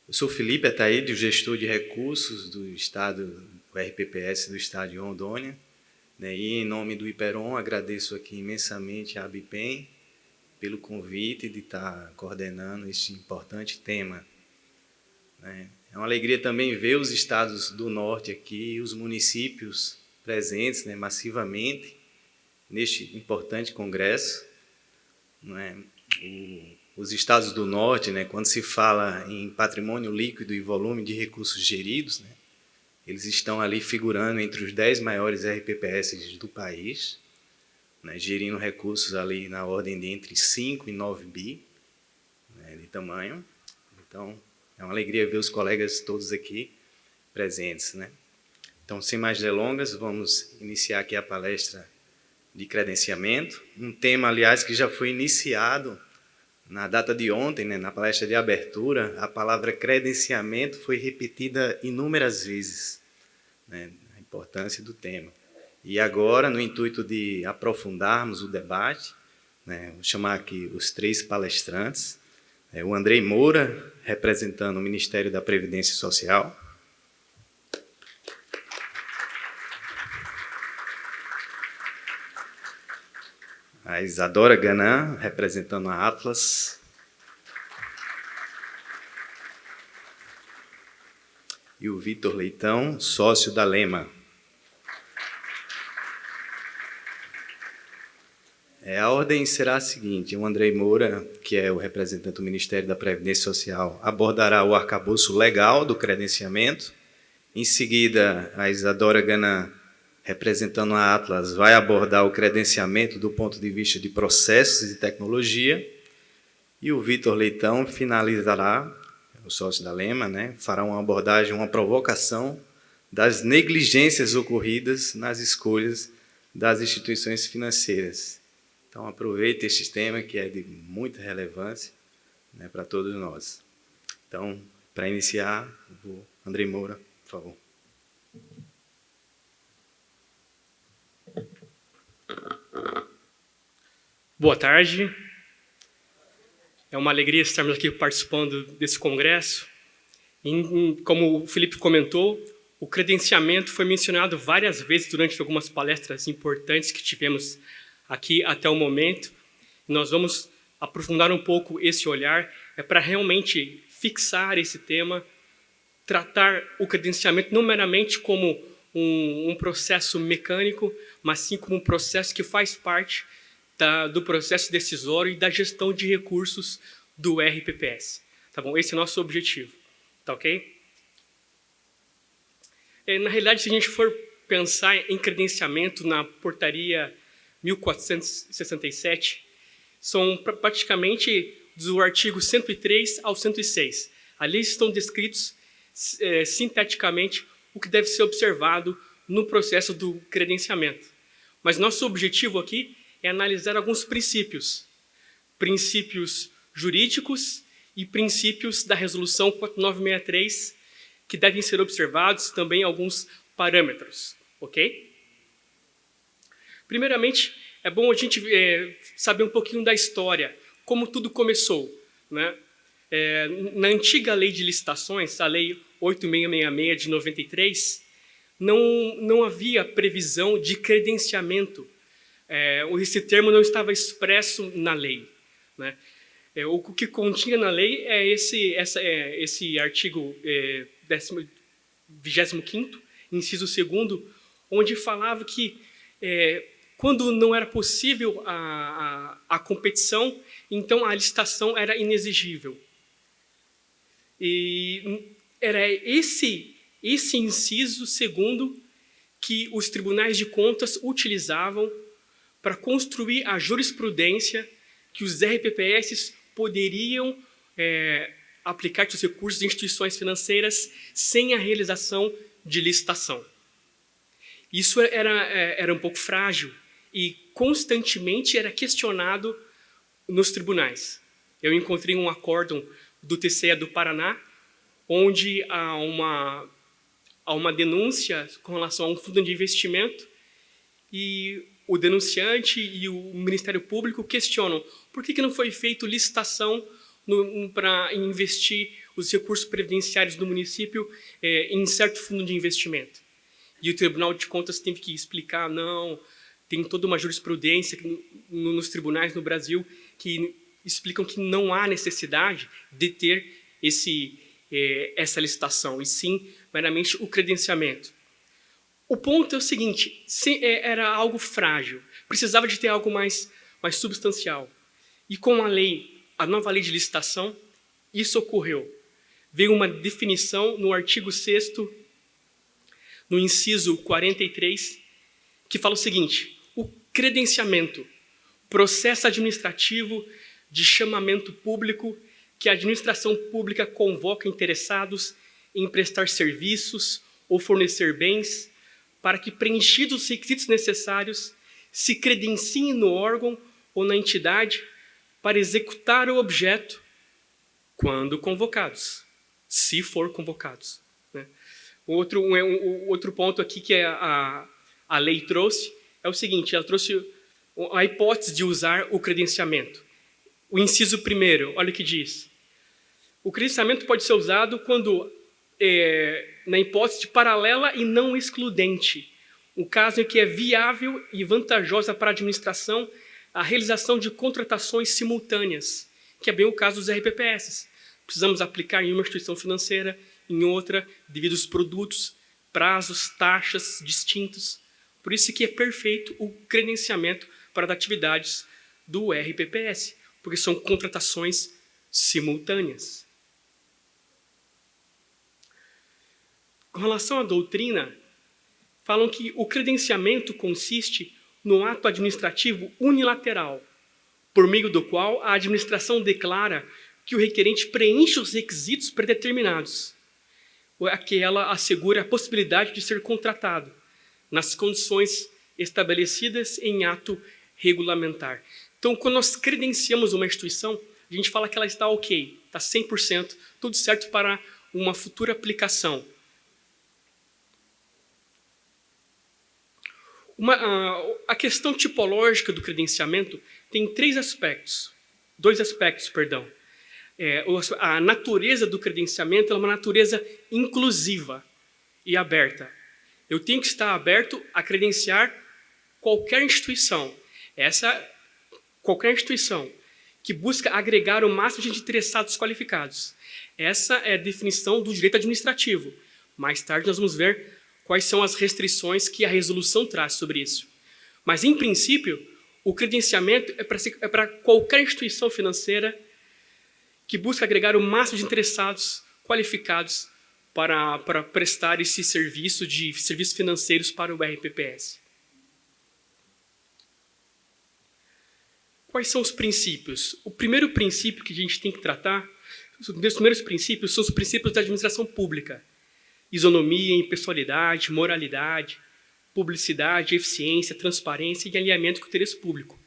Eu sou Felipe Ataíde, o gestor de recursos do Estado, do RPPS do Estado de Rondônia, né? E em nome do IPERON, agradeço aqui imensamente a ABIPEM pelo convite de estar coordenando este importante tema, né? É uma alegria também ver os estados do norte aqui, os municípios presentes, né, massivamente neste importante congresso, né? Os estados do norte, né, quando se fala em patrimônio líquido e volume de recursos geridos, né, eles estão ali figurando entre os 10 maiores RPPS do país, né, gerindo recursos ali na ordem de entre 5 e 9 bi, né, de tamanho. Então, é uma alegria ver os colegas todos aqui presentes, né? Então, sem mais delongas, vamos iniciar aqui a palestra de credenciamento, um tema, aliás, que já foi iniciado na data de ontem, né, na palestra de abertura. A palavra credenciamento foi repetida inúmeras vezes, né, a importância do tema. E agora, no intuito de aprofundarmos o debate, né, vou chamar aqui os 3 palestrantes, o Andrei Moura, representando o Ministério da Previdência Social, a Isadora Ganan, representando a Atlas, e o Vitor Leitão, sócio da Lema. A ordem será a seguinte: o Andrei Moura, que é o representante do Ministério da Previdência Social, abordará o arcabouço legal do credenciamento. Em seguida, a Isadora Ganan, representando a Atlas, vai abordar o credenciamento do ponto de vista de processos e tecnologia. E o Vitor Leitão finalizará, o sócio da Lema, né, fará uma abordagem, uma provocação das negligências ocorridas nas escolhas das instituições financeiras. Então, aproveite este tema que é de muita relevância, né, para todos nós. Então, para iniciar, o Andrei Moura, por favor. Boa tarde. É uma alegria estarmos aqui participando desse congresso. Como o Felipe comentou, o credenciamento foi mencionado várias vezes durante algumas palestras importantes que tivemos aqui até o momento. Nós vamos aprofundar um pouco esse olhar, para realmente fixar esse tema, tratar o credenciamento não meramente como um processo mecânico, mas sim como um processo que faz parte do processo decisório e da gestão de recursos do RPPS. Tá bom? Esse é o nosso objetivo. Tá ok? Na realidade, se a gente for pensar em credenciamento na portaria 1467, são praticamente do artigo 103 ao 106. Ali estão descritos sinteticamente o que deve ser observado no processo do credenciamento. Mas nosso objetivo aqui é analisar alguns princípios jurídicos e princípios da Resolução 4963, que devem ser observados, também alguns parâmetros, ok? Primeiramente, é bom a gente saber um pouquinho da história, como tudo começou, né? Na antiga lei de licitações, a lei 8666 de 93, não havia previsão de credenciamento. Esse termo não estava expresso na lei, né? O que continha na lei é esse artigo 25º, inciso 2º, onde falava que quando não era possível a competição, então a licitação era inexigível. E era esse inciso 2º que os tribunais de contas utilizavam para construir a jurisprudência que os RPPS poderiam aplicar seus recursos em instituições financeiras sem a realização de licitação. Isso era um pouco frágil e constantemente era questionado nos tribunais. Eu encontrei um acórdão do TCE do Paraná, onde há uma denúncia com relação a um fundo de investimento e o denunciante e o Ministério Público questionam por que não foi feita licitação para investir os recursos previdenciários do município em certo fundo de investimento. E o Tribunal de Contas teve que explicar, não, tem toda uma jurisprudência nos tribunais no Brasil que explicam que não há necessidade de ter essa licitação, e sim, meramente, o credenciamento. O ponto é o seguinte, era algo frágil, precisava de ter algo mais substancial. E com a nova lei de licitação, isso ocorreu. Veio uma definição no artigo 6º, no inciso 43, que fala o seguinte: o credenciamento, processo administrativo de chamamento público que a administração pública convoca interessados em prestar serviços ou fornecer bens para que, preenchidos os requisitos necessários, se credenciem no órgão ou na entidade para executar o objeto quando convocados, se for convocados. Né? Outro ponto aqui que a lei trouxe é o seguinte: ela trouxe a hipótese de usar o credenciamento. O inciso 1º, olha o que diz. O credenciamento pode ser usado quando, na hipótese de paralela e não excludente, o caso em que é viável e vantajosa para a administração a realização de contratações simultâneas, que é bem o caso dos RPPS. Precisamos aplicar em uma instituição financeira, em outra, devido aos produtos, prazos, taxas distintos. Por isso que é perfeito o credenciamento para as atividades do RPPS, porque são contratações simultâneas. Com relação à doutrina, falam que o credenciamento consiste no ato administrativo unilateral, por meio do qual a administração declara que o requerente preenche os requisitos predeterminados, a que ela assegura a possibilidade de ser contratado, nas condições estabelecidas em ato regulamentar. Então, quando nós credenciamos uma instituição, a gente fala que ela está ok, está 100%, tudo certo para uma futura aplicação. A questão tipológica do credenciamento tem dois aspectos. A natureza do credenciamento é uma natureza inclusiva e aberta. Eu tenho que estar aberto a credenciar qualquer instituição. Qualquer instituição que busca agregar o máximo de interessados qualificados. Essa é a definição do direito administrativo. Mais tarde nós vamos ver quais são as restrições que a resolução traz sobre isso. Mas, em princípio, o credenciamento é para qualquer instituição financeira que busca agregar o máximo de interessados qualificados para prestar esse serviço de serviços financeiros para o RPPS. Quais são os princípios? O primeiro princípio que a gente tem que tratar, os primeiros princípios são os princípios da administração pública. Isonomia, impessoalidade, moralidade, publicidade, eficiência, transparência e alinhamento com o interesse público.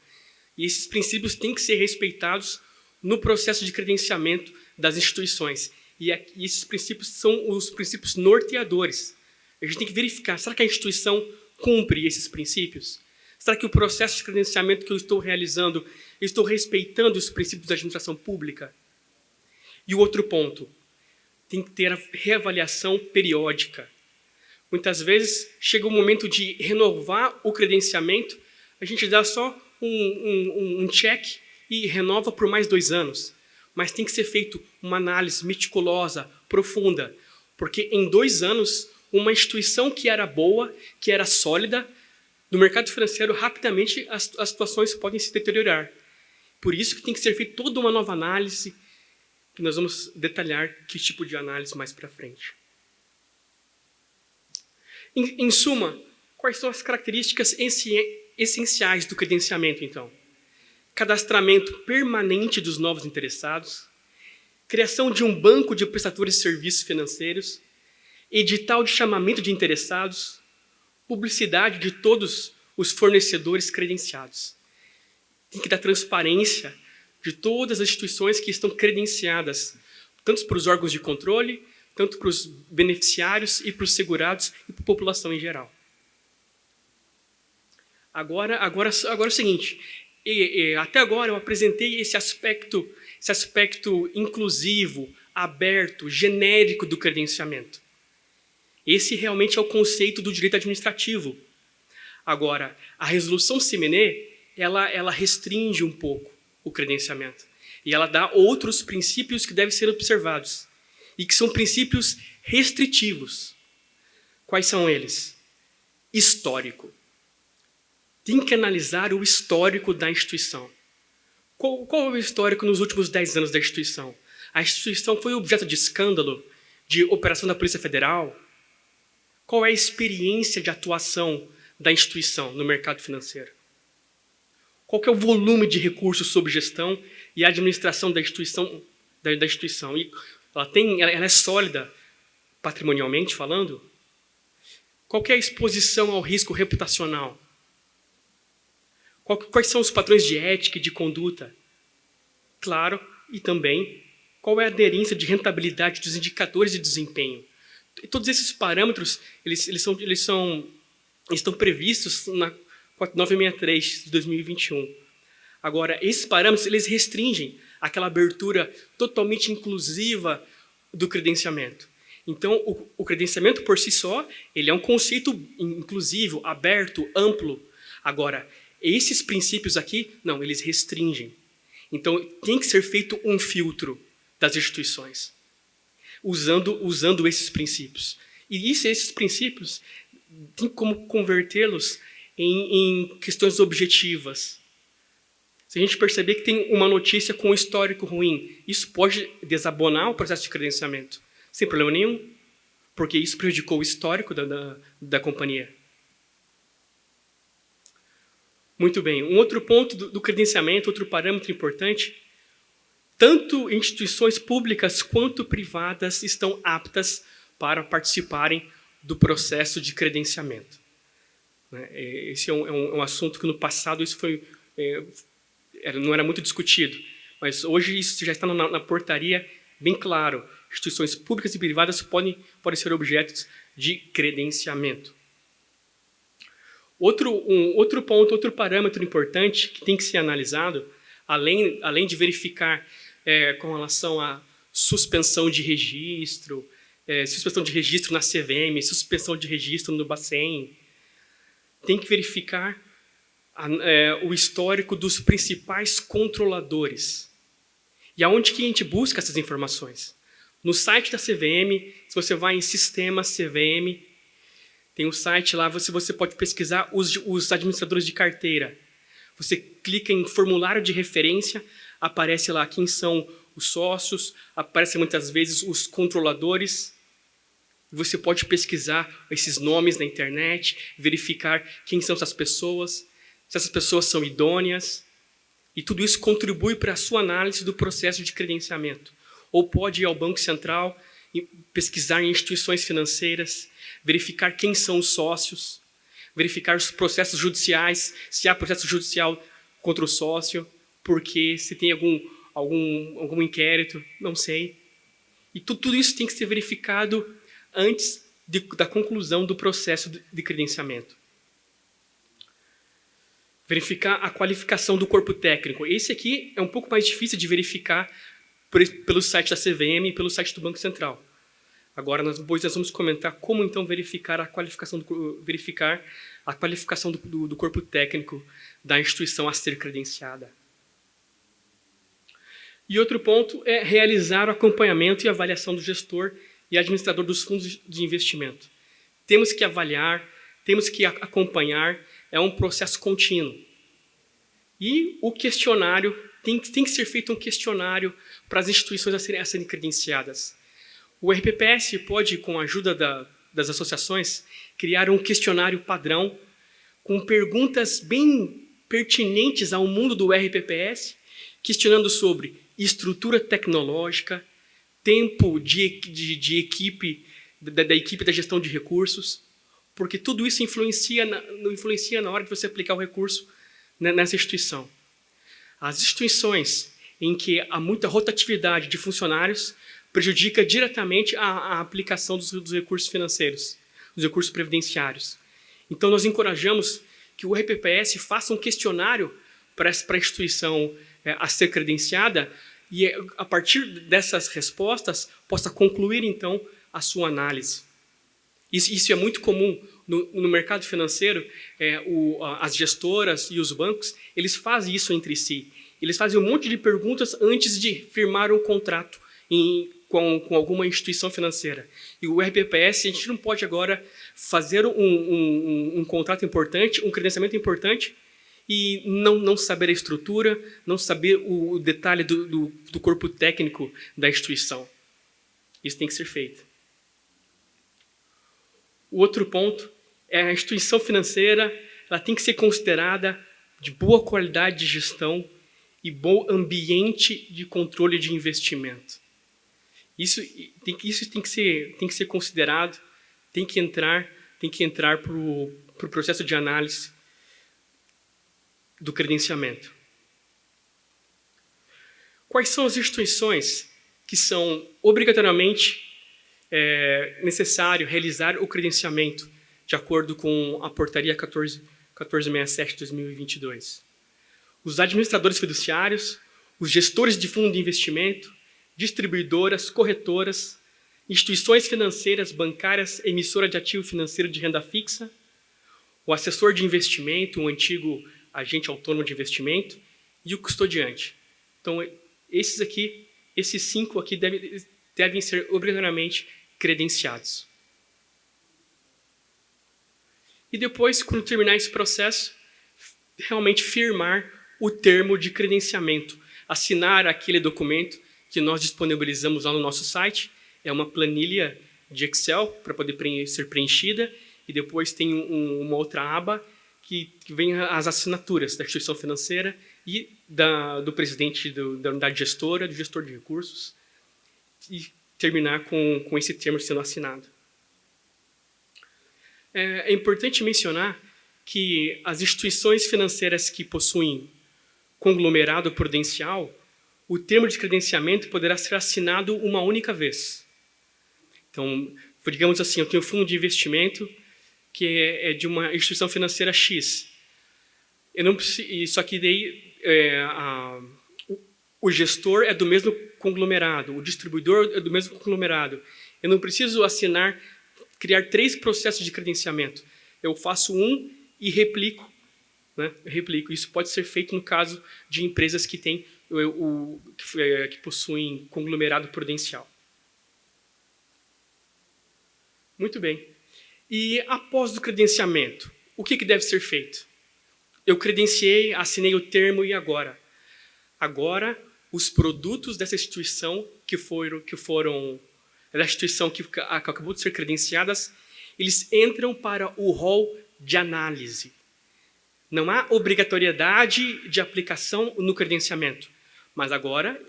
E esses princípios têm que ser respeitados no processo de credenciamento das instituições. E esses princípios são os princípios norteadores. A gente tem que verificar, será que a instituição cumpre esses princípios? Será que o processo de credenciamento que eu estou realizando, eu estou respeitando os princípios da administração pública? E o outro ponto, tem que ter a reavaliação periódica. Muitas vezes chega o momento de renovar o credenciamento, a gente dá só um check e renova por mais 2 anos. Mas tem que ser feito uma análise meticulosa, profunda, porque em 2 anos, uma instituição que era boa, que era sólida, no mercado financeiro, rapidamente as situações podem se deteriorar. Por isso que tem que ser feita toda uma nova análise, que nós vamos detalhar que tipo de análise mais para frente. Em suma, quais são as características essenciais do credenciamento, então? Cadastramento permanente dos novos interessados, criação de um banco de prestadores de serviços financeiros, edital de chamamento de interessados, publicidade de todos os fornecedores credenciados. Tem que dar transparência de todas as instituições que estão credenciadas, tanto para os órgãos de controle, tanto para os beneficiários e para os segurados e para a população em geral. Agora é o seguinte, até agora eu apresentei esse aspecto inclusivo, aberto, genérico do credenciamento. Esse realmente é o conceito do direito administrativo. Agora, a resolução Simonet, ela restringe um pouco o credenciamento. E ela dá outros princípios que devem ser observados. E que são princípios restritivos. Quais são eles? Histórico. Tem que analisar o histórico da instituição. Qual é o histórico nos últimos 10 anos da instituição? A instituição foi objeto de escândalo, de operação da Polícia Federal? Qual é a experiência de atuação da instituição no mercado financeiro? Qual que é o volume de recursos sob gestão e administração da instituição? E ela é sólida, patrimonialmente falando? Qual que é a exposição ao risco reputacional? Quais são os padrões de ética e de conduta? Claro, e também, qual é a aderência de rentabilidade dos indicadores de desempenho? E todos esses parâmetros, eles estão previstos na 4963 de 2021. Agora, esses parâmetros, eles restringem aquela abertura totalmente inclusiva do credenciamento. Então, o credenciamento por si só, ele é um conceito inclusivo, aberto, amplo. Agora, esses princípios aqui, não, eles restringem. Então, tem que ser feito um filtro das instituições, usando esses princípios. E esses princípios, tem como convertê-los em questões objetivas. Se a gente perceber que tem uma notícia com um histórico ruim, isso pode desabonar o processo de credenciamento, sem problema nenhum, porque isso prejudicou o histórico da companhia. Muito bem. Um outro ponto do credenciamento, outro parâmetro importante, tanto instituições públicas quanto privadas estão aptas para participarem do processo de credenciamento. Esse é um assunto que no passado isso não era muito discutido, mas hoje isso já está na portaria bem claro. Instituições públicas e privadas podem ser objetos de credenciamento. Outro ponto, outro parâmetro importante que tem que ser analisado, além de verificar com relação à suspensão de registro na CVM, suspensão de registro no Bacen, tem que verificar o histórico dos principais controladores. E aonde que a gente busca essas informações? No site da CVM, se você vai em Sistema CVM, tem um site lá, você pode pesquisar os administradores de carteira. Você clica em formulário de referência, aparece lá quem são os sócios, aparecem muitas vezes os controladores. Você pode pesquisar esses nomes na internet, verificar quem são essas pessoas, se essas pessoas são idôneas. E tudo isso contribui para a sua análise do processo de credenciamento. Ou pode ir ao Banco Central e pesquisar em instituições financeiras, verificar quem são os sócios, verificar os processos judiciais, se há processo judicial contra o sócio, porque se tem algum inquérito, não sei. E tudo isso tem que ser verificado antes da conclusão do processo de credenciamento. Verificar a qualificação do corpo técnico. Esse aqui é um pouco mais difícil de verificar pelo site da CVM e pelo site do Banco Central. Agora, nós vamos comentar como, então, verificar a qualificação do corpo técnico da instituição a ser credenciada. E outro ponto é realizar o acompanhamento e avaliação do gestor e administrador dos fundos de investimento. Temos que avaliar, temos que acompanhar, é um processo contínuo. E o questionário, tem que ser feito um questionário para as instituições a serem credenciadas. O RPPS pode, com a ajuda das associações, criar um questionário padrão com perguntas bem pertinentes ao mundo do RPPS, questionando sobre estrutura tecnológica, tempo de equipe, da equipe da gestão de recursos, porque tudo isso influencia na hora de você aplicar o recurso nessa instituição. As instituições em que há muita rotatividade de funcionários prejudica diretamente a aplicação dos recursos financeiros, dos recursos previdenciários. Então, nós encorajamos que o RPPS faça um questionário para a instituição a ser credenciada, e a partir dessas respostas possa concluir então a sua análise. Isso é muito comum no mercado financeiro. As gestoras e os bancos, eles fazem isso entre si. Eles fazem um monte de perguntas antes de firmar um contrato com alguma instituição financeira. E o RPPS, a gente não pode agora fazer um contrato importante, um credenciamento importante, e não saber a estrutura, não saber o detalhe do corpo técnico da instituição. Isso tem que ser feito. O outro ponto é a instituição financeira, ela tem que ser considerada de boa qualidade de gestão e bom ambiente de controle de investimento. Isso tem que ser considerado, tem que entrar para o processo de análise do credenciamento. Quais são as instituições que são obrigatoriamente necessário realizar o credenciamento de acordo com a portaria 1467 de 2022? Os administradores fiduciários, os gestores de fundo de investimento, distribuidoras, corretoras, instituições financeiras, bancárias, emissora de ativo financeiro de renda fixa, o assessor de investimento, um antigo agente autônomo de investimento, e o custodiante. Então, esses 5 aqui devem ser obrigatoriamente credenciados. E depois, quando terminar esse processo, realmente firmar o termo de credenciamento, assinar aquele documento que nós disponibilizamos lá no nosso site. É uma planilha de Excel para poder ser preenchida, e depois tem uma outra aba que vem as assinaturas da instituição financeira e do presidente da unidade gestora, do gestor de recursos, e terminar com esse termo sendo assinado. É importante mencionar que as instituições financeiras que possuem conglomerado prudencial, o termo de credenciamento poderá ser assinado uma única vez. Então, digamos assim, eu tenho um fundo de investimento que é de uma instituição financeira X. Só que daí o gestor é do mesmo conglomerado, o distribuidor é do mesmo conglomerado. Eu não preciso criar 3 processos de credenciamento. Eu faço um e replico. Né? Isso pode ser feito no caso de empresas que possuem conglomerado prudencial. Muito bem. E após o credenciamento, o que deve ser feito? Eu credenciei, assinei o termo, e agora? Agora, os produtos dessa instituição da instituição que acabou de ser credenciadas, eles entram para o rol de análise. Não há obrigatoriedade de aplicação no credenciamento, mas agora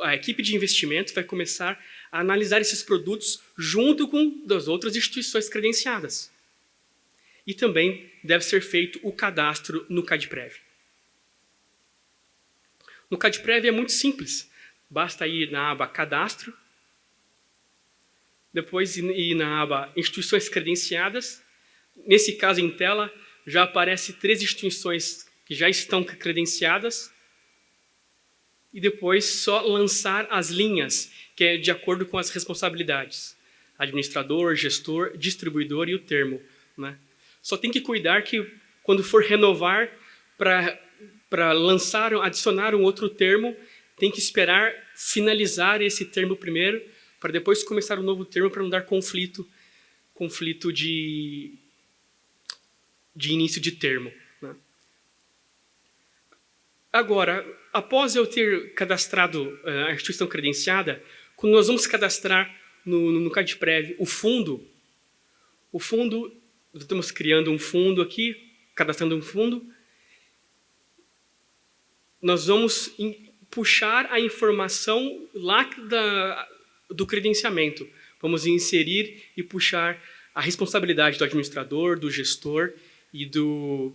a equipe de investimento vai começar a analisar esses produtos junto com das outras instituições credenciadas. E também deve ser feito o cadastro no CadPrev. No CadPrev é muito simples. Basta ir na aba Cadastro, depois ir na aba Instituições Credenciadas. Nesse caso, em tela, já aparece 3 instituições que já estão credenciadas, e depois só lançar as linhas, que é de acordo com as responsabilidades. Administrador, gestor, distribuidor e o termo. Né? Só tem que cuidar que, quando for renovar, para adicionar um outro termo, tem que esperar finalizar esse termo primeiro, para depois começar um novo termo, para não dar conflito de início de termo. Né? Agora, após eu ter cadastrado a instituição credenciada, quando nós vamos cadastrar no CadPrev o fundo, estamos criando um fundo aqui, cadastrando um fundo, nós vamos puxar a informação lá do credenciamento. Vamos inserir e puxar a responsabilidade do administrador, do gestor e do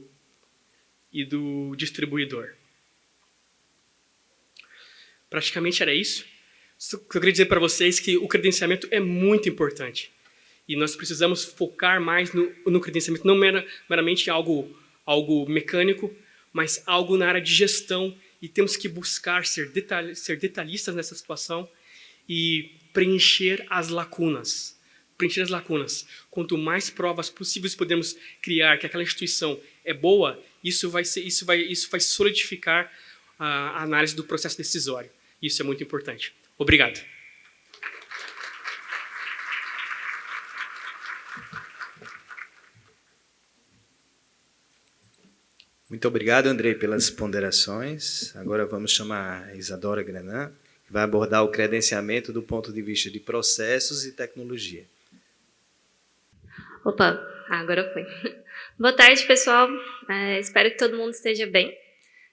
distribuidor. Praticamente era isso. Eu queria dizer para vocês que o credenciamento é muito importante. E nós precisamos focar mais no credenciamento, não meramente algo mecânico, mas algo na área de gestão e temos que buscar ser detalhistas nessa situação e preencher as lacunas. Preencher as lacunas. Quanto mais provas possíveis podemos criar que aquela instituição é boa, isso vai solidificar a análise do processo decisório. Isso é muito importante. Obrigado. Muito obrigado, Andrei, pelas ponderações. Agora vamos chamar a Isadora Granan, que vai abordar o credenciamento do ponto de vista de processos e tecnologia. Opa, agora foi. Boa tarde, pessoal. Espero que todo mundo esteja bem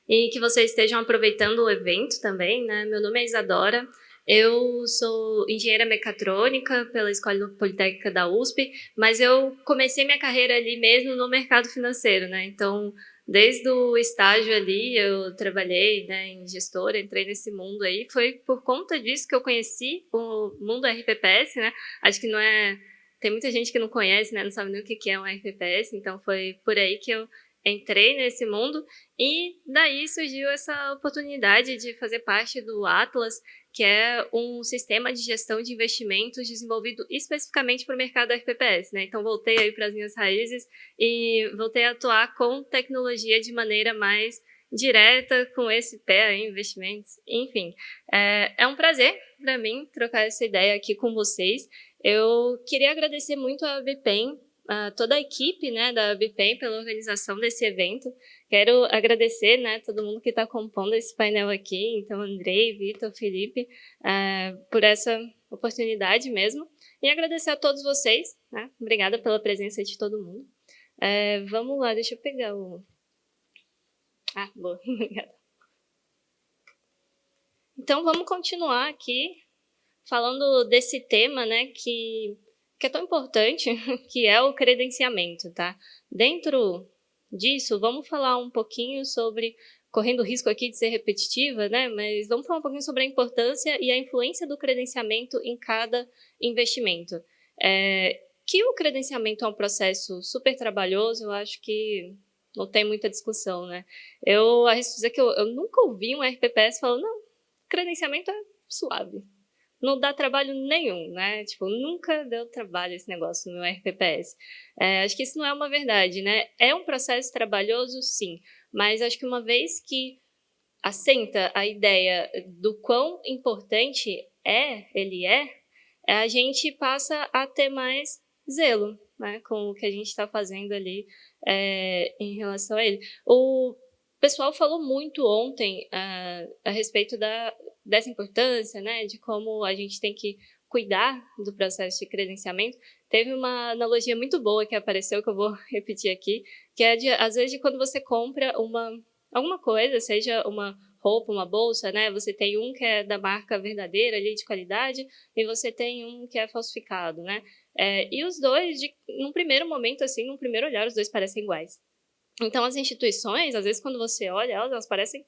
e que vocês estejam aproveitando o evento também, né? Meu nome é Isadora, eu sou engenheira mecatrônica pela Escola Politécnica da USP, mas eu comecei minha carreira ali mesmo no mercado financeiro, né? Então, desde o estágio ali, eu trabalhei, né, em gestora, entrei nesse mundo aí. Foi por conta disso que eu conheci o mundo RPPS, né? Acho que não é... Tem muita gente que não conhece, né? Não sabe nem o que é um RPPS, então foi por aí que eu entrei nesse mundo. E daí surgiu essa oportunidade de fazer parte do Atlas, que é um sistema de gestão de investimentos desenvolvido especificamente para o mercado RPPS, né? Então, voltei aí para as minhas raízes e voltei a atuar com tecnologia de maneira mais direta, com esse pé aí, investimentos. Enfim, é um prazer para mim trocar essa ideia aqui com vocês. Eu queria agradecer muito a Bipem, a toda a equipe, né, da Bipem pela organização desse evento. Quero agradecer, né, todo mundo que está compondo esse painel aqui, então Andrei, Vitor, Felipe, por essa oportunidade mesmo. E agradecer a todos vocês, né? Obrigada pela presença de todo mundo. Vamos lá, deixa eu pegar o... boa, obrigada. Então, vamos continuar aqui falando desse tema, né, que é tão importante, que é o credenciamento, tá? Dentro disso, vamos falar um pouquinho sobre, correndo o risco aqui de ser repetitiva, né, mas vamos falar um pouquinho sobre a importância e a influência do credenciamento em cada investimento. Que o credenciamento é um processo super trabalhoso, eu acho que não tem muita discussão, né? Eu arrisco dizer que eu nunca ouvi um RPPS falando, não, credenciamento é suave. Não dá trabalho nenhum, né? Tipo, nunca deu trabalho esse negócio no RPPS. Acho que isso não é uma verdade, né? É um processo trabalhoso, sim, mas acho que uma vez que assenta a ideia do quão importante ele é, a gente passa a ter mais zelo, né, com o que a gente está fazendo ali em relação a ele. O pessoal falou muito ontem a respeito dessa importância, né, de como a gente tem que cuidar do processo de credenciamento. Teve uma analogia muito boa que apareceu, que eu vou repetir aqui, que é, às vezes, de quando você compra alguma coisa, seja uma roupa, uma bolsa, né? Você tem um que é da marca verdadeira, ali, de qualidade, e você tem um que é falsificado, né? E os dois, num primeiro momento, assim, num primeiro olhar, os dois parecem iguais. Então, as instituições, às vezes, quando você olha elas parecem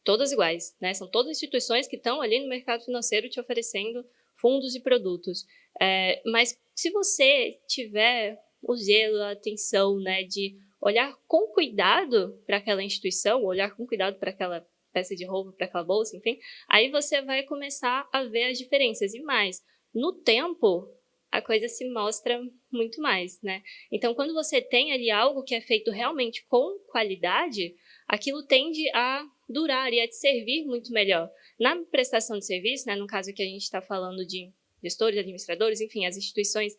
todas iguais, né? São todas instituições que estão ali no mercado financeiro te oferecendo fundos e produtos. Mas se você tiver o zelo, a atenção, né, de olhar com cuidado para aquela instituição, olhar com cuidado para aquela peça de roupa, para aquela bolsa, enfim, aí você vai começar a ver as diferenças. E mais, no tempo, a coisa se mostra muito mais, né? Então, quando você tem ali algo que é feito realmente com qualidade, aquilo tende a durar e a te servir muito melhor. Na prestação de serviço, né, no caso que a gente está falando de gestores, administradores, enfim, as instituições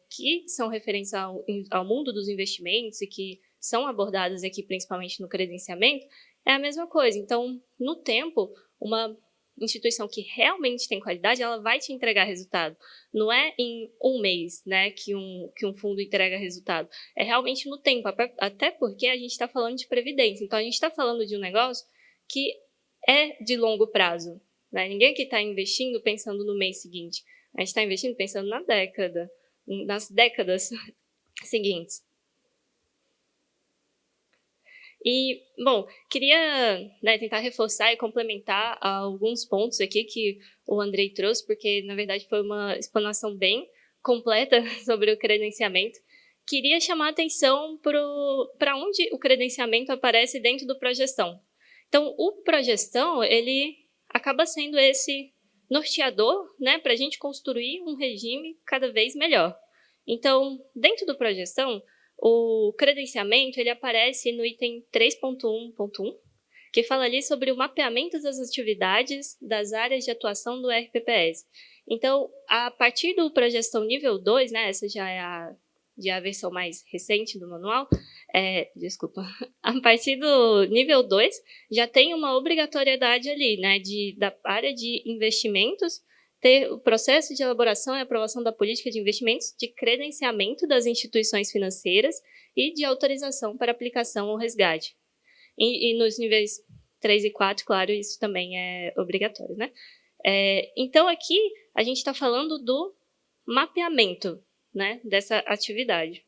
que são referentes ao mundo dos investimentos e que são abordadas aqui principalmente no credenciamento, é a mesma coisa. Então, no tempo, uma instituição que realmente tem qualidade, ela vai te entregar resultado. Não é em um mês, né, que um fundo entrega resultado. É realmente no tempo, até porque a gente está falando de previdência. Então, a gente está falando de um negócio que é de longo prazo, né? Ninguém aqui está investindo pensando no mês seguinte. A gente está investindo pensando nas décadas seguintes. E, bom, queria, né, tentar reforçar e complementar alguns pontos aqui que o Andrei trouxe, porque, na verdade, foi uma explanação bem completa sobre o credenciamento. Queria chamar a atenção para onde o credenciamento aparece dentro do Progestão, Então, o Progestão, ele acaba sendo esse norteador, né, para a gente construir um regime cada vez melhor. Então, dentro do Progestão, o credenciamento ele aparece no item 3.1.1, que fala ali sobre o mapeamento das atividades das áreas de atuação do RPPS. Então, a partir do Progestão nível 2, né, essa já é a versão mais recente do manual, a partir do nível 2, já tem uma obrigatoriedade ali, né, da área de investimentos, ter o processo de elaboração e aprovação da política de investimentos, de credenciamento das instituições financeiras e de autorização para aplicação ou resgate. E nos níveis 3 e 4, claro, isso também é obrigatório, né? Então, aqui, a gente está falando do mapeamento, né, dessa atividade.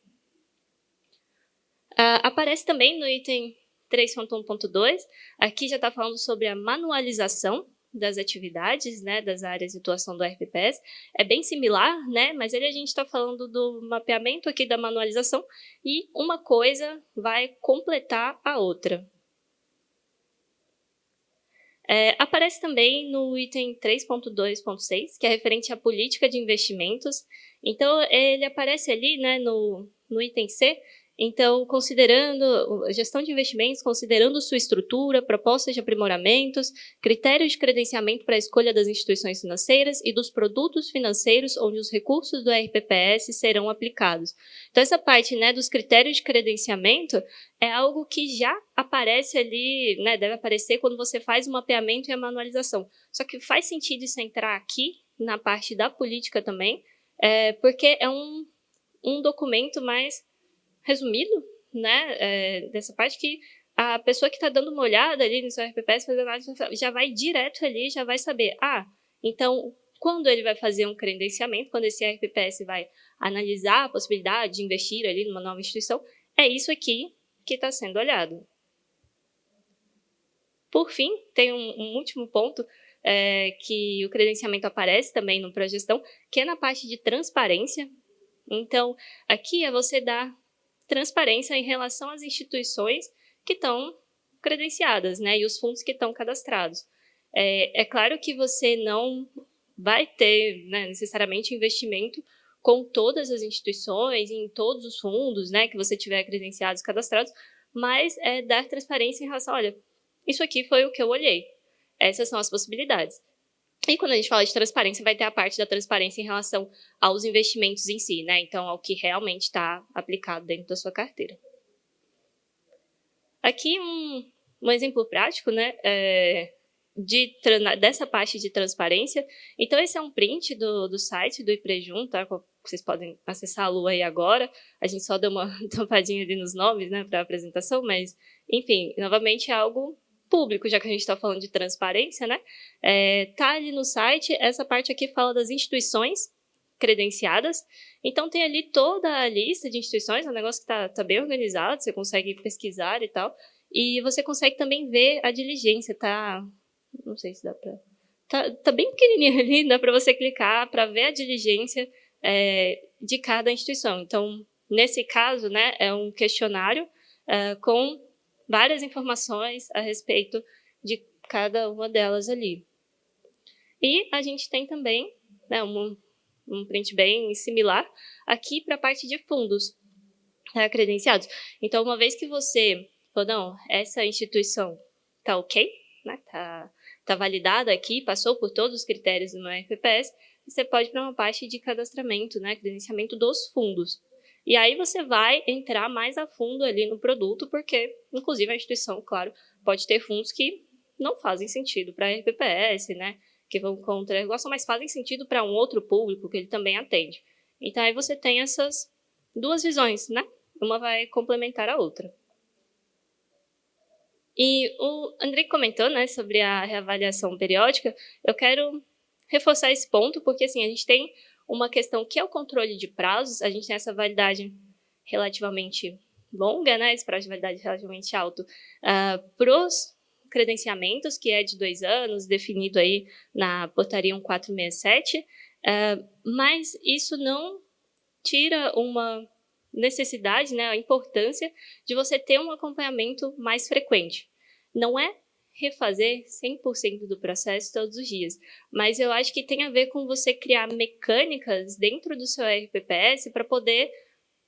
Aparece também no item 3.1.2, aqui já está falando sobre a manualização das atividades, né, das áreas de atuação do RPPS. É bem similar, né, mas a gente está falando do mapeamento aqui da manualização e uma coisa vai completar a outra. Aparece também no item 3.2.6, que é referente à política de investimentos. Então, ele aparece ali, né, no item C. Então, considerando a gestão de investimentos, considerando sua estrutura, propostas de aprimoramentos, critérios de credenciamento para a escolha das instituições financeiras e dos produtos financeiros onde os recursos do RPPS serão aplicados. Então, essa parte, né, dos critérios de credenciamento é algo que já aparece ali, né, deve aparecer quando você faz o mapeamento e a manualização. Só que faz sentido isso entrar aqui, na parte da política também, porque é um documento mais resumido, né, dessa parte que a pessoa que está dando uma olhada ali no seu RPPS, já vai direto ali, já vai saber, então, quando ele vai fazer um credenciamento, quando esse RPPS vai analisar a possibilidade de investir ali numa nova instituição, é isso aqui que está sendo olhado. Por fim, tem um último ponto, que o credenciamento aparece também no Progestão, que é na parte de transparência. Então, aqui é você dar transparência em relação às instituições que estão credenciadas, né, e os fundos que estão cadastrados. É claro que você não vai ter, né, necessariamente investimento com todas as instituições, em todos os fundos, né, que você tiver credenciados, cadastrados, mas dar transparência em relação, olha, isso aqui foi o que eu olhei, essas são as possibilidades. E quando a gente fala de transparência, vai ter a parte da transparência em relação aos investimentos em si, né? Então, ao que realmente está aplicado dentro da sua carteira. Aqui um exemplo prático, né? Dessa parte de transparência. Então, esse é um print do site do IPREJUM, tá? Vocês podem acessá-lo aí agora. A gente só deu uma tampadinha ali nos nomes, né, para a apresentação, mas, enfim, novamente é algo público, já que a gente está falando de transparência, né? Tá ali no site, essa parte aqui fala das instituições credenciadas, então tem ali toda a lista de instituições, é um negócio que tá bem organizado, você consegue pesquisar e tal, e você consegue também ver a diligência, tá? Não sei se dá para... Tá bem pequenininho ali, dá para você clicar para ver a diligência de cada instituição. Então, nesse caso, né, é um questionário com várias informações a respeito de cada uma delas ali. E a gente tem também, né, um print bem similar aqui para a parte de fundos credenciados. Então, uma vez que você falou, não, essa instituição está ok, né, tá validada aqui, passou por todos os critérios do meu RPPS, você pode ir para uma parte de cadastramento, né, credenciamento dos fundos. E aí você vai entrar mais a fundo ali no produto, porque, inclusive, a instituição, claro, pode ter fundos que não fazem sentido para a RPPS, né, que vão contra a regulação, mas fazem sentido para um outro público que ele também atende. Então, aí você tem essas duas visões, né? Uma vai complementar a outra. E o Andrei comentou, né, sobre a reavaliação periódica. Eu quero reforçar esse ponto, porque, assim, a gente tem uma questão que é o controle de prazos, a gente tem essa validade relativamente longa, né, esse prazo de validade relativamente alto, para os credenciamentos, que é de 2 anos, definido aí na portaria 1467, mas isso não tira uma necessidade, né, a importância de você ter um acompanhamento mais frequente. Não é refazer 100% do processo todos os dias, mas eu acho que tem a ver com você criar mecânicas dentro do seu RPPS para poder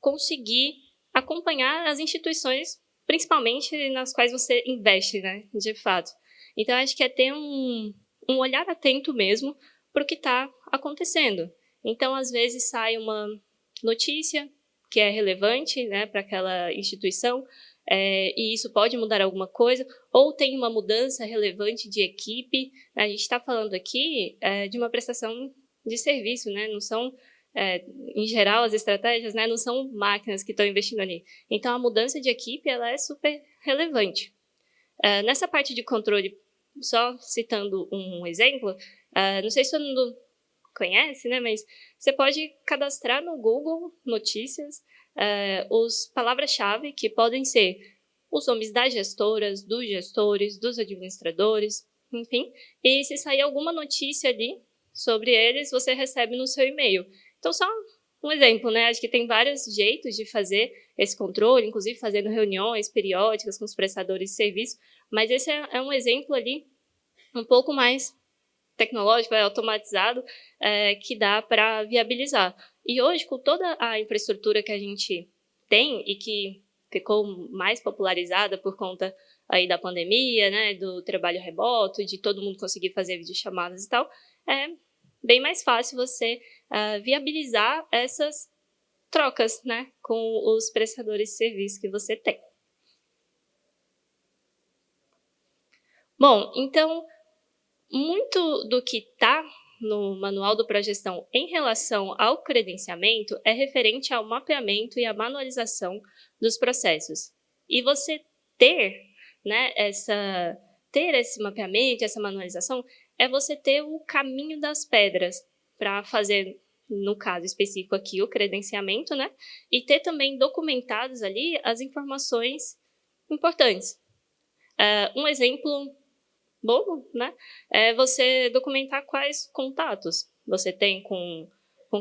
conseguir acompanhar as instituições, principalmente nas quais você investe, né, de fato. Então, acho que é ter um olhar atento mesmo para o que está acontecendo. Então, às vezes, sai uma notícia que é relevante, né, para aquela instituição, e isso pode mudar alguma coisa, ou tem uma mudança relevante de equipe. A gente está falando aqui de uma prestação de serviço, né, não são, em geral, as estratégias, né, não são máquinas que estão investindo ali. Então, a mudança de equipe ela é super relevante. Nessa parte de controle, só citando um exemplo, não sei se todo mundo conhece, né, mas você pode cadastrar no Google Notícias os palavras-chave que podem ser os nomes das gestoras, dos gestores, dos administradores, enfim, e se sair alguma notícia ali sobre eles, você recebe no seu e-mail. Então, só um exemplo, né? Acho que tem vários jeitos de fazer esse controle, inclusive fazendo reuniões periódicas com os prestadores de serviço, mas esse é um exemplo ali um pouco mais tecnológico, automatizado, que dá para viabilizar. E hoje, com toda a infraestrutura que a gente tem e que ficou mais popularizada por conta aí da pandemia, né, do trabalho remoto, de todo mundo conseguir fazer videochamadas e tal, é bem mais fácil você viabilizar essas trocas, né, com os prestadores de serviço que você tem. Bom, então, muito do que está no Manual do Progestão em relação ao credenciamento é referente ao mapeamento e à manualização dos processos. E você ter, né, ter esse mapeamento, essa manualização, é você ter o caminho das pedras para fazer, no caso específico aqui, o credenciamento, né, e ter também documentados ali as informações importantes. Um exemplo bobo, né? É você documentar quais contatos você tem com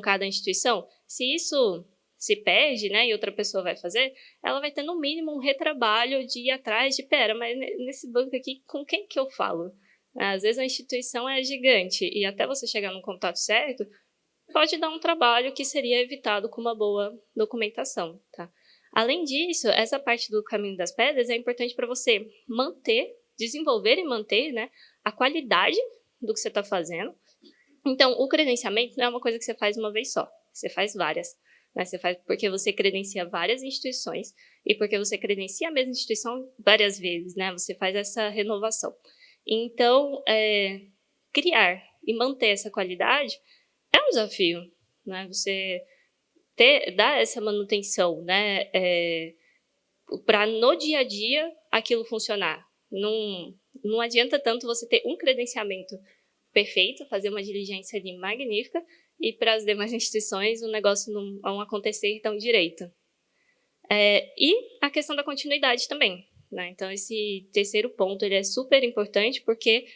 cada instituição. Se isso se perde, né, e outra pessoa vai fazer, ela vai ter no mínimo um retrabalho de ir atrás de, mas nesse banco aqui, com quem que eu falo? Às vezes a instituição é gigante e até você chegar no contato certo, pode dar um trabalho que seria evitado com uma boa documentação, tá? Além disso, essa parte do caminho das pedras é importante para você desenvolver e manter, né, a qualidade do que você está fazendo. Então, o credenciamento não é uma coisa que você faz uma vez só, você faz várias. Né? Você faz porque você credencia várias instituições e porque você credencia a mesma instituição várias vezes, né? Você faz essa renovação. Então, criar e manter essa qualidade é um desafio, né? Você dar essa manutenção, né? Para no dia a dia aquilo funcionar. Não adianta tanto você ter um credenciamento perfeito, fazer uma diligência ali magnífica, e para as demais instituições o negócio não vão acontecer tão direito. E a questão da continuidade também, né? Então, esse terceiro ponto ele é super importante porque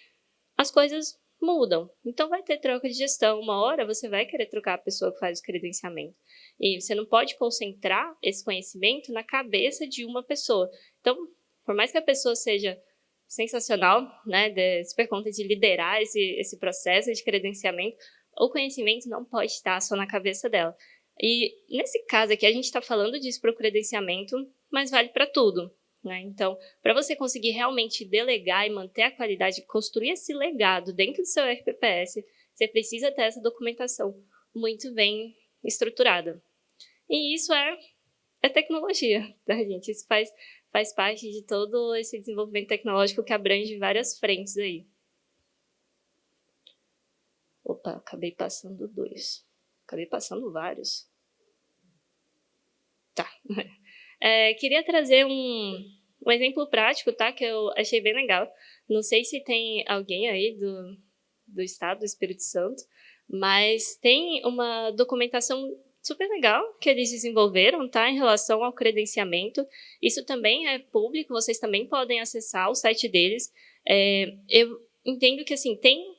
as coisas mudam. Então, vai ter troca de gestão. Uma hora você vai querer trocar a pessoa que faz o credenciamento. E você não pode concentrar esse conhecimento na cabeça de uma pessoa. Então, por mais que a pessoa seja sensacional, né, super conta de liderar esse processo de credenciamento, o conhecimento não pode estar só na cabeça dela. E nesse caso aqui, a gente está falando disso para o credenciamento, mas vale para tudo. Né? Então, para você conseguir realmente delegar e manter a qualidade, construir esse legado dentro do seu RPPS, você precisa ter essa documentação muito bem estruturada. E isso é tecnologia, tá, gente? Isso faz parte de todo esse desenvolvimento tecnológico que abrange várias frentes aí. Opa, acabei passando 2. Acabei passando vários. Tá. Queria trazer um exemplo prático, tá? Que eu achei bem legal. Não sei se tem alguém aí do estado do Espírito Santo, mas tem uma documentação super legal que eles desenvolveram, tá? Em relação ao credenciamento. Isso também é público, vocês também podem acessar o site deles. Eu entendo que, assim, tem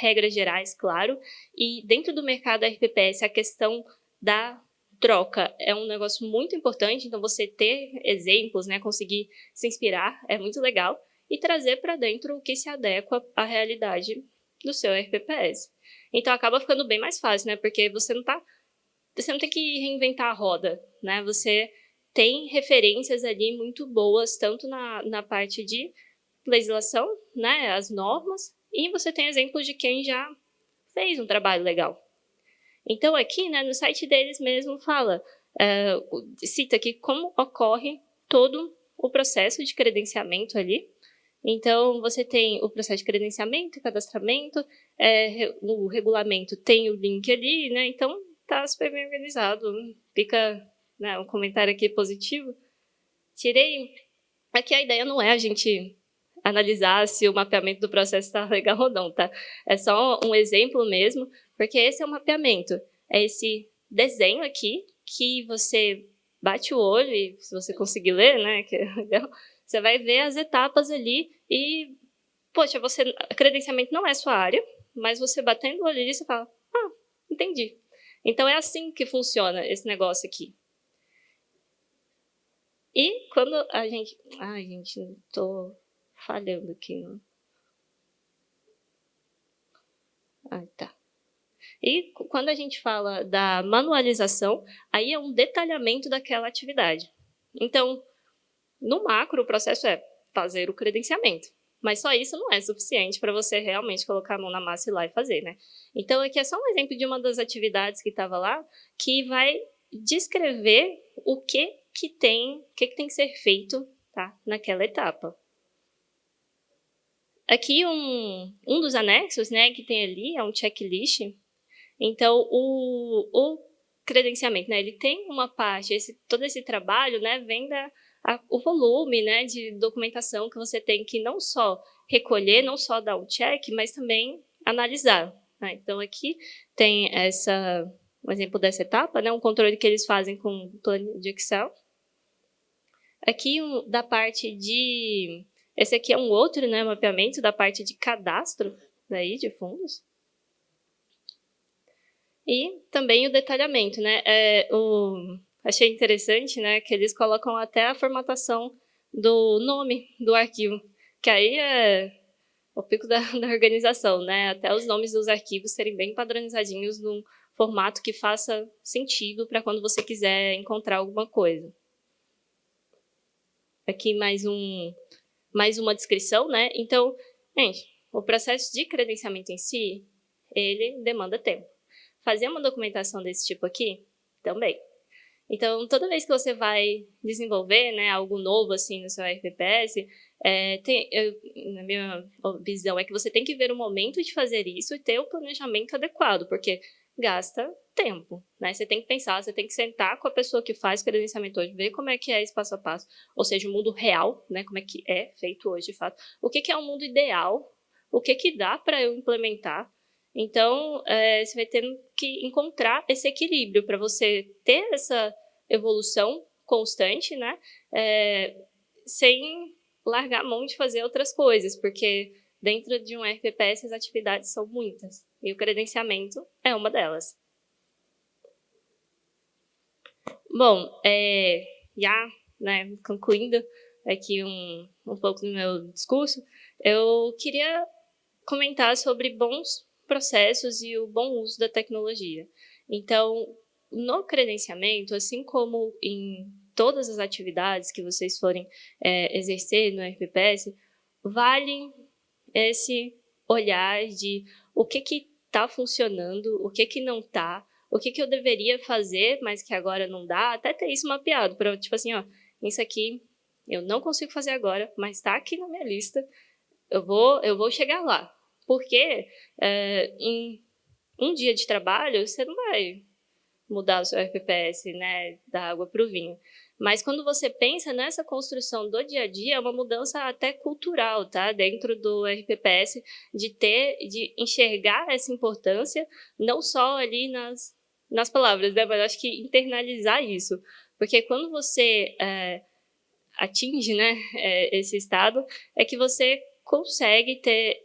regras gerais, claro, e dentro do mercado RPPS, a questão da troca é um negócio muito importante, então você ter exemplos, né, conseguir se inspirar, é muito legal. e trazer para dentro o que se adequa à realidade do seu RPPS. Então, acaba ficando bem mais fácil, né? Porque você não tem que reinventar a roda, né? Você tem referências ali muito boas, tanto na parte de legislação, né? As normas, e você tem exemplos de quem já fez um trabalho legal. Então, aqui, né, no site deles mesmo fala, cita aqui como ocorre todo o processo de credenciamento ali. Então, você tem o processo de credenciamento, cadastramento, o regulamento tem o link ali, né? Então, tá super bem organizado. Fica, né, um comentário aqui positivo. Tirei... Aqui a ideia não é a gente analisar se o mapeamento do processo está legal ou não, tá? É só um exemplo mesmo, porque esse é o mapeamento. É esse desenho aqui que você bate o olho e se você conseguir ler, né, que é legal, você vai ver as etapas ali e, poxa, credenciamento não é sua área, mas você batendo o olho ali, você fala, entendi. Então, é assim que funciona esse negócio aqui. E quando a gente... Ai, gente, tô falhando aqui. Não? Tá. E quando a gente fala da manualização, aí é um detalhamento daquela atividade. Então, no macro, o processo é fazer o credenciamento. Mas só isso não é suficiente para você realmente colocar a mão na massa e ir lá e fazer, né? Então, aqui é só um exemplo de uma das atividades que estava lá, que vai descrever o que tem que ser feito, tá, naquela etapa. Aqui, um dos anexos, né, que tem ali é um checklist. Então, o credenciamento, né, ele tem uma parte, todo esse trabalho, né, vem o volume, né, de documentação que você tem que não só recolher, não só dar um check, mas também analisar. Né? Então, aqui tem um exemplo dessa etapa, né, um controle que eles fazem com um plano de Excel. Aqui, da parte de... Esse aqui é um outro, né, mapeamento da parte de cadastro daí, de fundos. E também o detalhamento, né? Achei interessante, né, que eles colocam até a formatação do nome do arquivo, que aí é o pico da organização, né? Até os nomes dos arquivos serem bem padronizadinhos num formato que faça sentido para quando você quiser encontrar alguma coisa. Aqui mais uma descrição, né? Então, gente, o processo de credenciamento em si, ele demanda tempo. Fazer uma documentação desse tipo aqui, também. Então, toda vez que você vai desenvolver, né, algo novo assim no seu RPPS, na minha visão, é que você tem que ver o momento de fazer isso e ter o planejamento adequado, porque gasta tempo, né? Você tem que pensar, você tem que sentar com a pessoa que faz credenciamento hoje, ver como é que é esse passo a passo, ou seja, o mundo real, né, como é que é feito hoje, de fato. O que é o mundo ideal, o que dá para eu implementar. Então, você vai ter que encontrar esse equilíbrio para você ter essa evolução constante, né? Sem largar a mão de fazer outras coisas, porque dentro de um RPPS as atividades são muitas, e o credenciamento é uma delas. Bom, já, né, concluindo aqui um pouco do meu discurso, eu queria comentar sobre bons processos e o bom uso da tecnologia. Então, no credenciamento, assim como em todas as atividades que vocês forem exercer no RPPS, vale esse olhar de o que está funcionando, o que não está, o que eu deveria fazer, mas que agora não dá, até ter isso mapeado, para tipo assim, ó, isso aqui eu não consigo fazer agora, mas está aqui na minha lista, eu vou chegar lá. Porque em um dia de trabalho, você não vai mudar o seu RPPS, né, da água para o vinho. Mas quando você pensa nessa construção do dia a dia, é uma mudança até cultural, tá? Dentro do RPPS, de enxergar essa importância, não só ali nas palavras, né? Mas acho que internalizar isso. Porque quando você atinge, né, esse estado, é que você consegue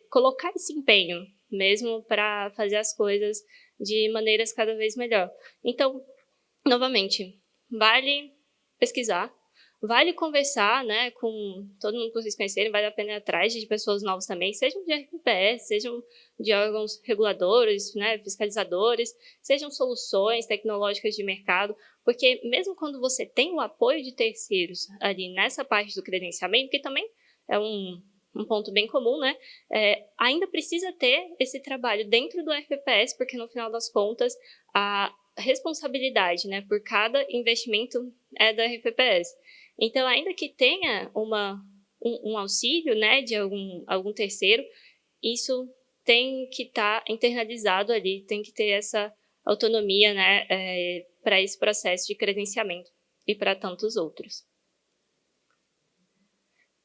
colocar esse empenho mesmo para fazer as coisas de maneiras cada vez melhor. Então, novamente, vale pesquisar, vale conversar, né, com todo mundo que vocês conhecerem, vale a pena ir atrás de pessoas novas também, sejam de RPPS, sejam de órgãos reguladores, né, fiscalizadores, sejam soluções tecnológicas de mercado, porque mesmo quando você tem o apoio de terceiros ali nessa parte do credenciamento, que também é um ponto bem comum, né, ainda precisa ter esse trabalho dentro do RPPS, porque no final das contas, a responsabilidade, né, por cada investimento é da RPPS. Então, ainda que tenha um auxílio, né, de algum terceiro, isso tem que estar internalizado ali, tem que ter essa autonomia, né, para esse processo de credenciamento e para tantos outros.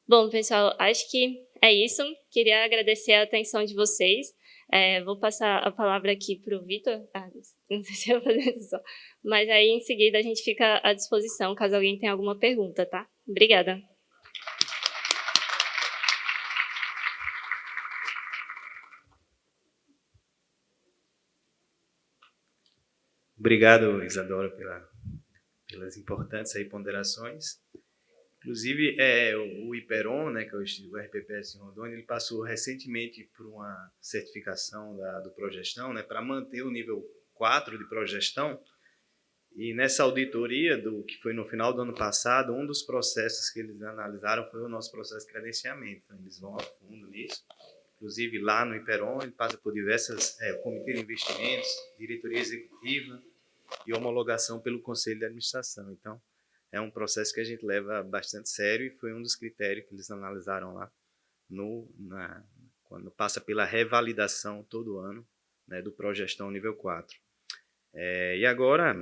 Bom, pessoal, acho que é isso. Queria agradecer a atenção de vocês. Vou passar a palavra aqui para o Vitor. Não sei se eu vou fazer isso, mas aí em seguida a gente fica à disposição, caso alguém tenha alguma pergunta, tá? Obrigada. Obrigado, Isadora, pelas importantes aí ponderações. Inclusive, o IPERON, né, que é o RPPS em Rondônia, ele passou recentemente por uma certificação do Progestão, né, para manter o nível 4 de Progestão. E nessa auditoria, que foi no final do ano passado, um dos processos que eles analisaram foi o nosso processo de credenciamento. Então, eles vão a fundo nisso. Inclusive, lá no IPERON, ele passa por diversas comitê de investimentos, diretoria executiva e homologação pelo Conselho de Administração. Então, é um processo que a gente leva bastante sério e foi um dos critérios que eles analisaram lá quando passa pela revalidação todo ano, né, do Progestão nível 4. E agora,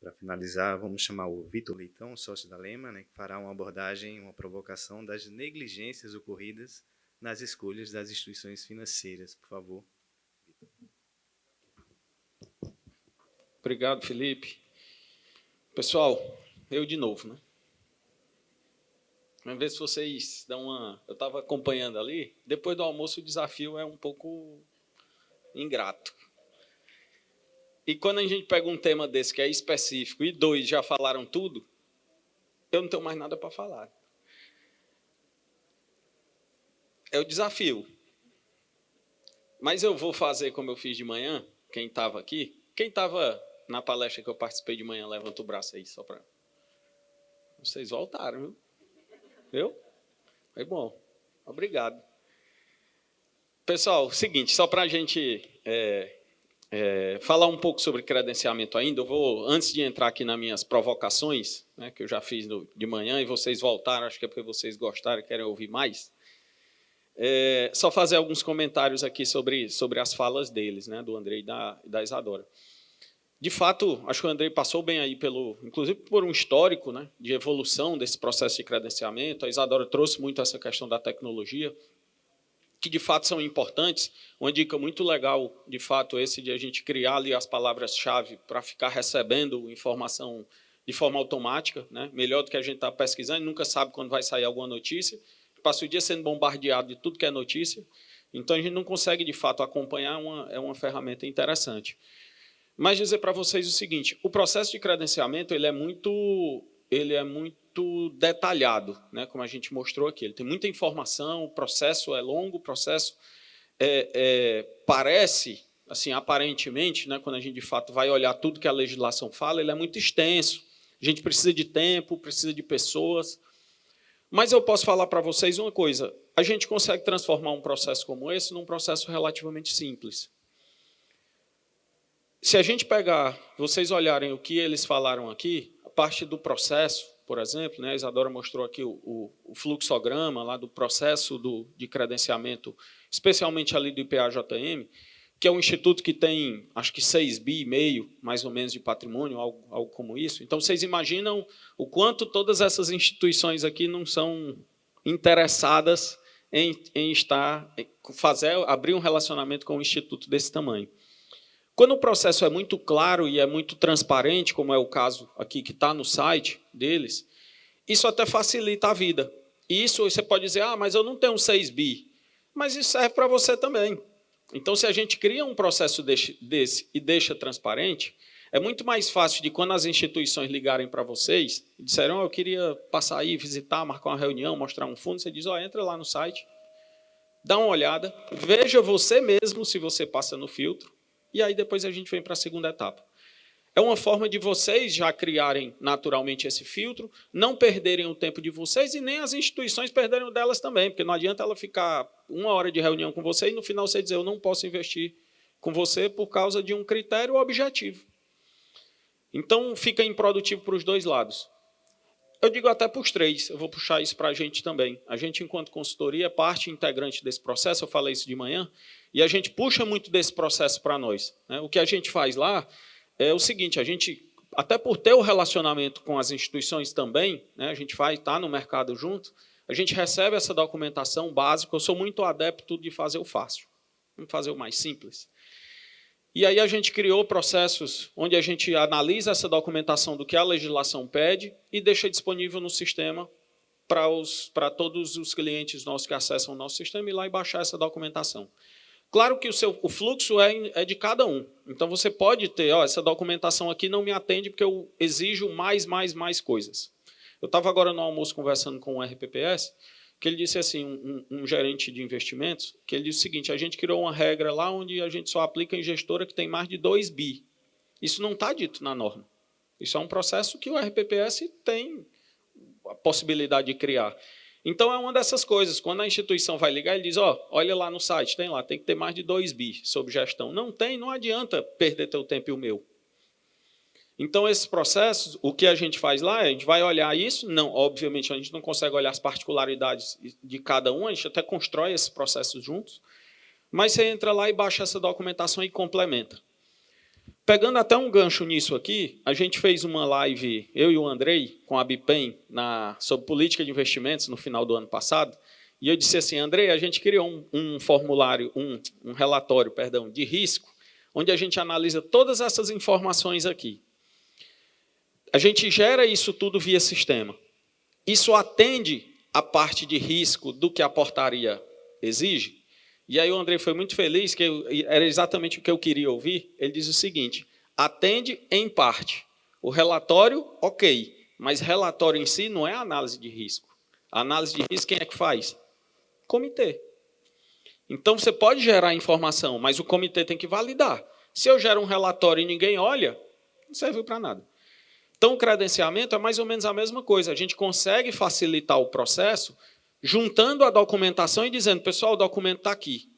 para finalizar, vamos chamar o Vitor Leitão, sócio da Lema, né, que fará uma abordagem, uma provocação das negligências ocorridas nas escolhas das instituições financeiras. Por favor. Obrigado, Felipe. Pessoal, eu de novo, né? Vamos ver se vocês dão uma... Eu estava acompanhando ali. Depois do almoço, o desafio é um pouco ingrato. E quando a gente pega um tema desse que é específico e dois já falaram tudo, eu não tenho mais nada para falar. É o desafio. Mas eu vou fazer como eu fiz de manhã, quem estava aqui. Quem estava na palestra que eu participei de manhã, levanta o braço aí, só para... Vocês voltaram, viu? Viu? Foi bom. Obrigado. Pessoal, seguinte, só para a gente falar um pouco sobre credenciamento ainda, eu vou, antes de entrar aqui nas minhas provocações, né, que eu já fiz de manhã, e vocês voltaram, acho que é porque vocês gostaram e querem ouvir mais, só fazer alguns comentários aqui sobre as falas deles, né, do Andrei e da Isadora. De fato, acho que o Andrei passou bem aí, inclusive por um histórico, né, de evolução desse processo de credenciamento. A Isadora trouxe muito essa questão da tecnologia, que de fato são importantes. Uma dica muito legal, de fato, esse de a gente criar ali as palavras-chave para ficar recebendo informação de forma automática, né, melhor do que a gente está pesquisando, nunca sabe quando vai sair alguma notícia. Passa o dia sendo bombardeado de tudo que é notícia, então a gente não consegue, de fato, acompanhar, é uma ferramenta interessante. Mas dizer para vocês o seguinte, o processo de credenciamento ele é muito detalhado, né, como a gente mostrou aqui. Ele tem muita informação, o processo é longo, o processo parece, assim, aparentemente, né, quando a gente de fato vai olhar tudo que a legislação fala, ele é muito extenso. A gente precisa de tempo, precisa de pessoas. Mas eu posso falar para vocês uma coisa, a gente consegue transformar um processo como esse num processo relativamente simples. Se a gente pegar, vocês olharem o que eles falaram aqui, a parte do processo, por exemplo, né, a Isadora mostrou aqui o fluxograma lá do processo de credenciamento, especialmente ali do IPA-JM, que é um instituto que tem, acho que 6,5 bi, mais ou menos, de patrimônio, algo como isso. Então, vocês imaginam o quanto todas essas instituições aqui não são interessadas em abrir um relacionamento com um instituto desse tamanho. Quando o processo é muito claro e é muito transparente, como é o caso aqui que está no site deles, isso até facilita a vida. E isso você pode dizer, mas eu não tenho 6 bi. Mas isso serve para você também. Então, se a gente cria um processo desse e deixa transparente, É muito mais fácil de quando as instituições ligarem para vocês e disserem, eu queria passar aí, visitar, marcar uma reunião, mostrar um fundo, você diz, entra lá no site, dá uma olhada, veja você mesmo se você passa no filtro, e aí depois a gente vem para a segunda etapa. É uma forma de vocês já criarem naturalmente esse filtro, não perderem o tempo de vocês e nem as instituições perderem o delas também, porque não adianta ela ficar 1 hora de reunião com você e no final você dizer, eu não posso investir com você por causa de um critério objetivo. Então, fica improdutivo para os dois lados. Eu digo até para os três, eu vou puxar isso para a gente também. A gente, enquanto consultoria, é parte integrante desse processo, eu falei isso de manhã, e a gente puxa muito desse processo para nós. O que a gente faz lá é o seguinte, a gente, até por ter o relacionamento com as instituições também, a gente está no mercado junto, a gente recebe essa documentação básica, eu sou muito adepto de fazer o fácil, vamos fazer o mais simples. E aí a gente criou processos onde a gente analisa essa documentação do que a legislação pede e deixa disponível no sistema para todos os clientes nossos que acessam o nosso sistema ir lá e baixar essa documentação. Claro que o fluxo é de cada um. Então, você pode ter, essa documentação aqui não me atende porque eu exijo mais coisas. Eu estava agora no almoço conversando com o RPPS, que ele disse assim, um gerente de investimentos, que ele disse o seguinte, a gente criou uma regra lá onde a gente só aplica em gestora que tem mais de 2 bi. Isso não está dito na norma. Isso é um processo que o RPPS tem a possibilidade de criar. Então, é uma dessas coisas. Quando a instituição vai ligar, ele diz, olha lá no site, tem que ter mais de 2 bi sob gestão. Não tem, não adianta perder teu tempo e o meu. Então, esses processos, o que a gente faz lá, a gente vai olhar isso, não, obviamente, a gente não consegue olhar as particularidades de cada um, a gente até constrói esses processos juntos, mas você entra lá e baixa essa documentação e complementa. Pegando até um gancho nisso aqui, a gente fez uma live, eu e o Andrei, com a Bipem, sobre política de investimentos, no final do ano passado, e eu disse assim, Andrei, a gente criou um formulário, um relatório, de risco, onde a gente analisa todas essas informações aqui. A gente gera isso tudo via sistema. Isso atende a parte de risco do que a portaria exige? E aí o André foi muito feliz, que era exatamente o que eu queria ouvir. Ele diz o seguinte, atende em parte. O relatório, ok, mas relatório em si não é análise de risco. A análise de risco, quem é que faz? Comitê. Então, você pode gerar informação, mas o comitê tem que validar. Se eu gero um relatório e ninguém olha, não serve para nada. Então, o credenciamento é mais ou menos a mesma coisa. A gente consegue facilitar o processo juntando a documentação e dizendo, pessoal, o documento está aqui.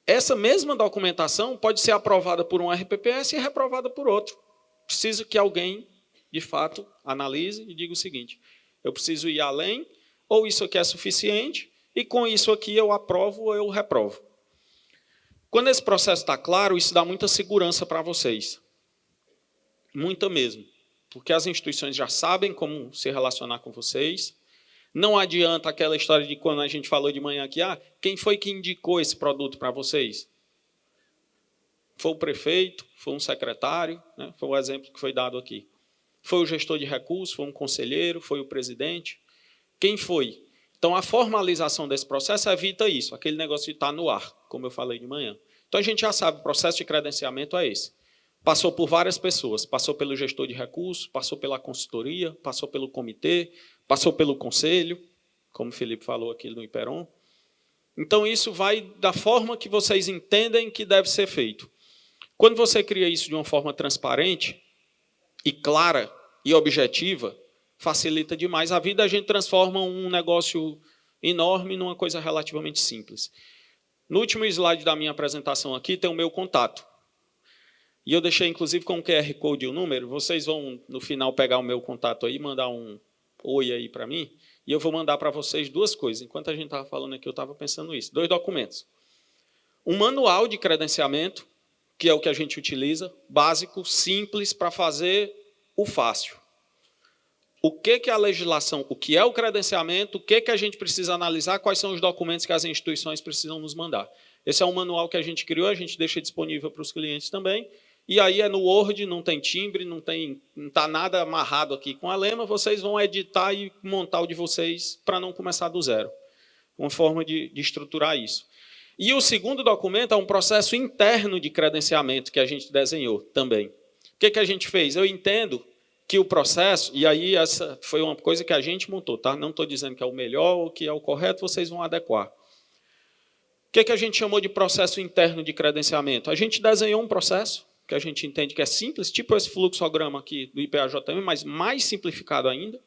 Essa mesma documentação pode ser aprovada por um RPPS e reprovada por outro. Preciso que alguém, de fato, analise e diga o seguinte, eu preciso ir além, ou isso aqui é suficiente, e com isso aqui eu aprovo ou eu reprovo. Quando esse processo está claro, isso dá muita segurança para vocês. Muita mesmo. Porque as instituições já sabem como se relacionar com vocês. Não adianta aquela história de quando a gente falou de manhã aqui, quem foi que indicou esse produto para vocês? Foi o prefeito, foi um secretário, foi o exemplo que foi dado aqui. Foi o gestor de recursos, foi um conselheiro, foi o presidente. Quem foi? Então, a formalização desse processo evita isso, aquele negócio de estar no ar, como eu falei de manhã. Então, a gente já sabe, o processo de credenciamento é esse. Passou por várias pessoas, passou pelo gestor de recursos, passou pela consultoria, passou pelo comitê, passou pelo conselho, como o Felipe falou aqui no Iperon. Então, isso vai da forma que vocês entendem que deve ser feito. Quando você cria isso de uma forma transparente e clara e objetiva, facilita demais a vida, a gente transforma um negócio enorme numa coisa relativamente simples. No último slide da minha apresentação aqui tem o meu contato. E eu deixei, inclusive, com o QR Code e o número. Vocês vão, no final, pegar o meu contato aí, mandar um oi aí para mim, e eu vou mandar para vocês 2 coisas. Enquanto a gente estava falando aqui, eu estava pensando isso. 2 documentos. Um manual de credenciamento, que é o que a gente utiliza, básico, simples, para fazer o fácil. O que é a legislação, o que é o credenciamento, o que a gente precisa analisar, quais são os documentos que as instituições precisam nos mandar. Esse é um manual que a gente criou, a gente deixa disponível para os clientes também, e aí é no Word, não tem timbre, não está nada amarrado aqui com a lema, vocês vão editar e montar o de vocês para não começar do zero. Uma forma de estruturar isso. E o segundo documento é um processo interno de credenciamento que a gente desenhou também. que a gente fez? Eu entendo que o processo, e aí essa foi uma coisa que a gente montou, tá? Não estou dizendo que é o melhor ou que é o correto, vocês vão adequar. O que a gente chamou de processo interno de credenciamento? A gente desenhou um processo que a gente entende que é simples, tipo esse fluxograma aqui do IPAJM, mas mais simplificado ainda,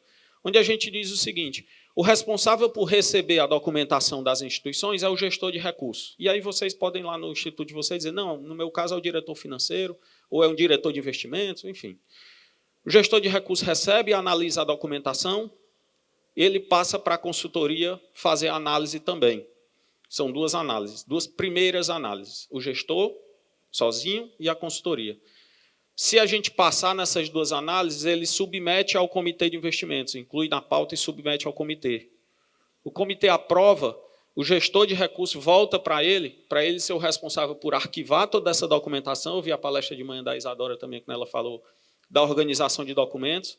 onde a gente diz o seguinte: o responsável por receber a documentação das instituições é o gestor de recursos. E aí vocês podem ir lá no instituto de vocês dizer, não, no meu caso é o diretor financeiro, ou é um diretor de investimentos, enfim. O gestor de recursos recebe e analisa a documentação, ele passa para a consultoria fazer a análise também. São duas análises, duas primeiras análises. O gestor, sozinho, e a consultoria. Se a gente passar nessas duas análises, ele submete ao comitê de investimentos, inclui na pauta e submete ao comitê. O comitê aprova, o gestor de recursos volta para ele ser o responsável por arquivar toda essa documentação. Eu vi a palestra de manhã da Isadora também, quando ela falou da organização de documentos.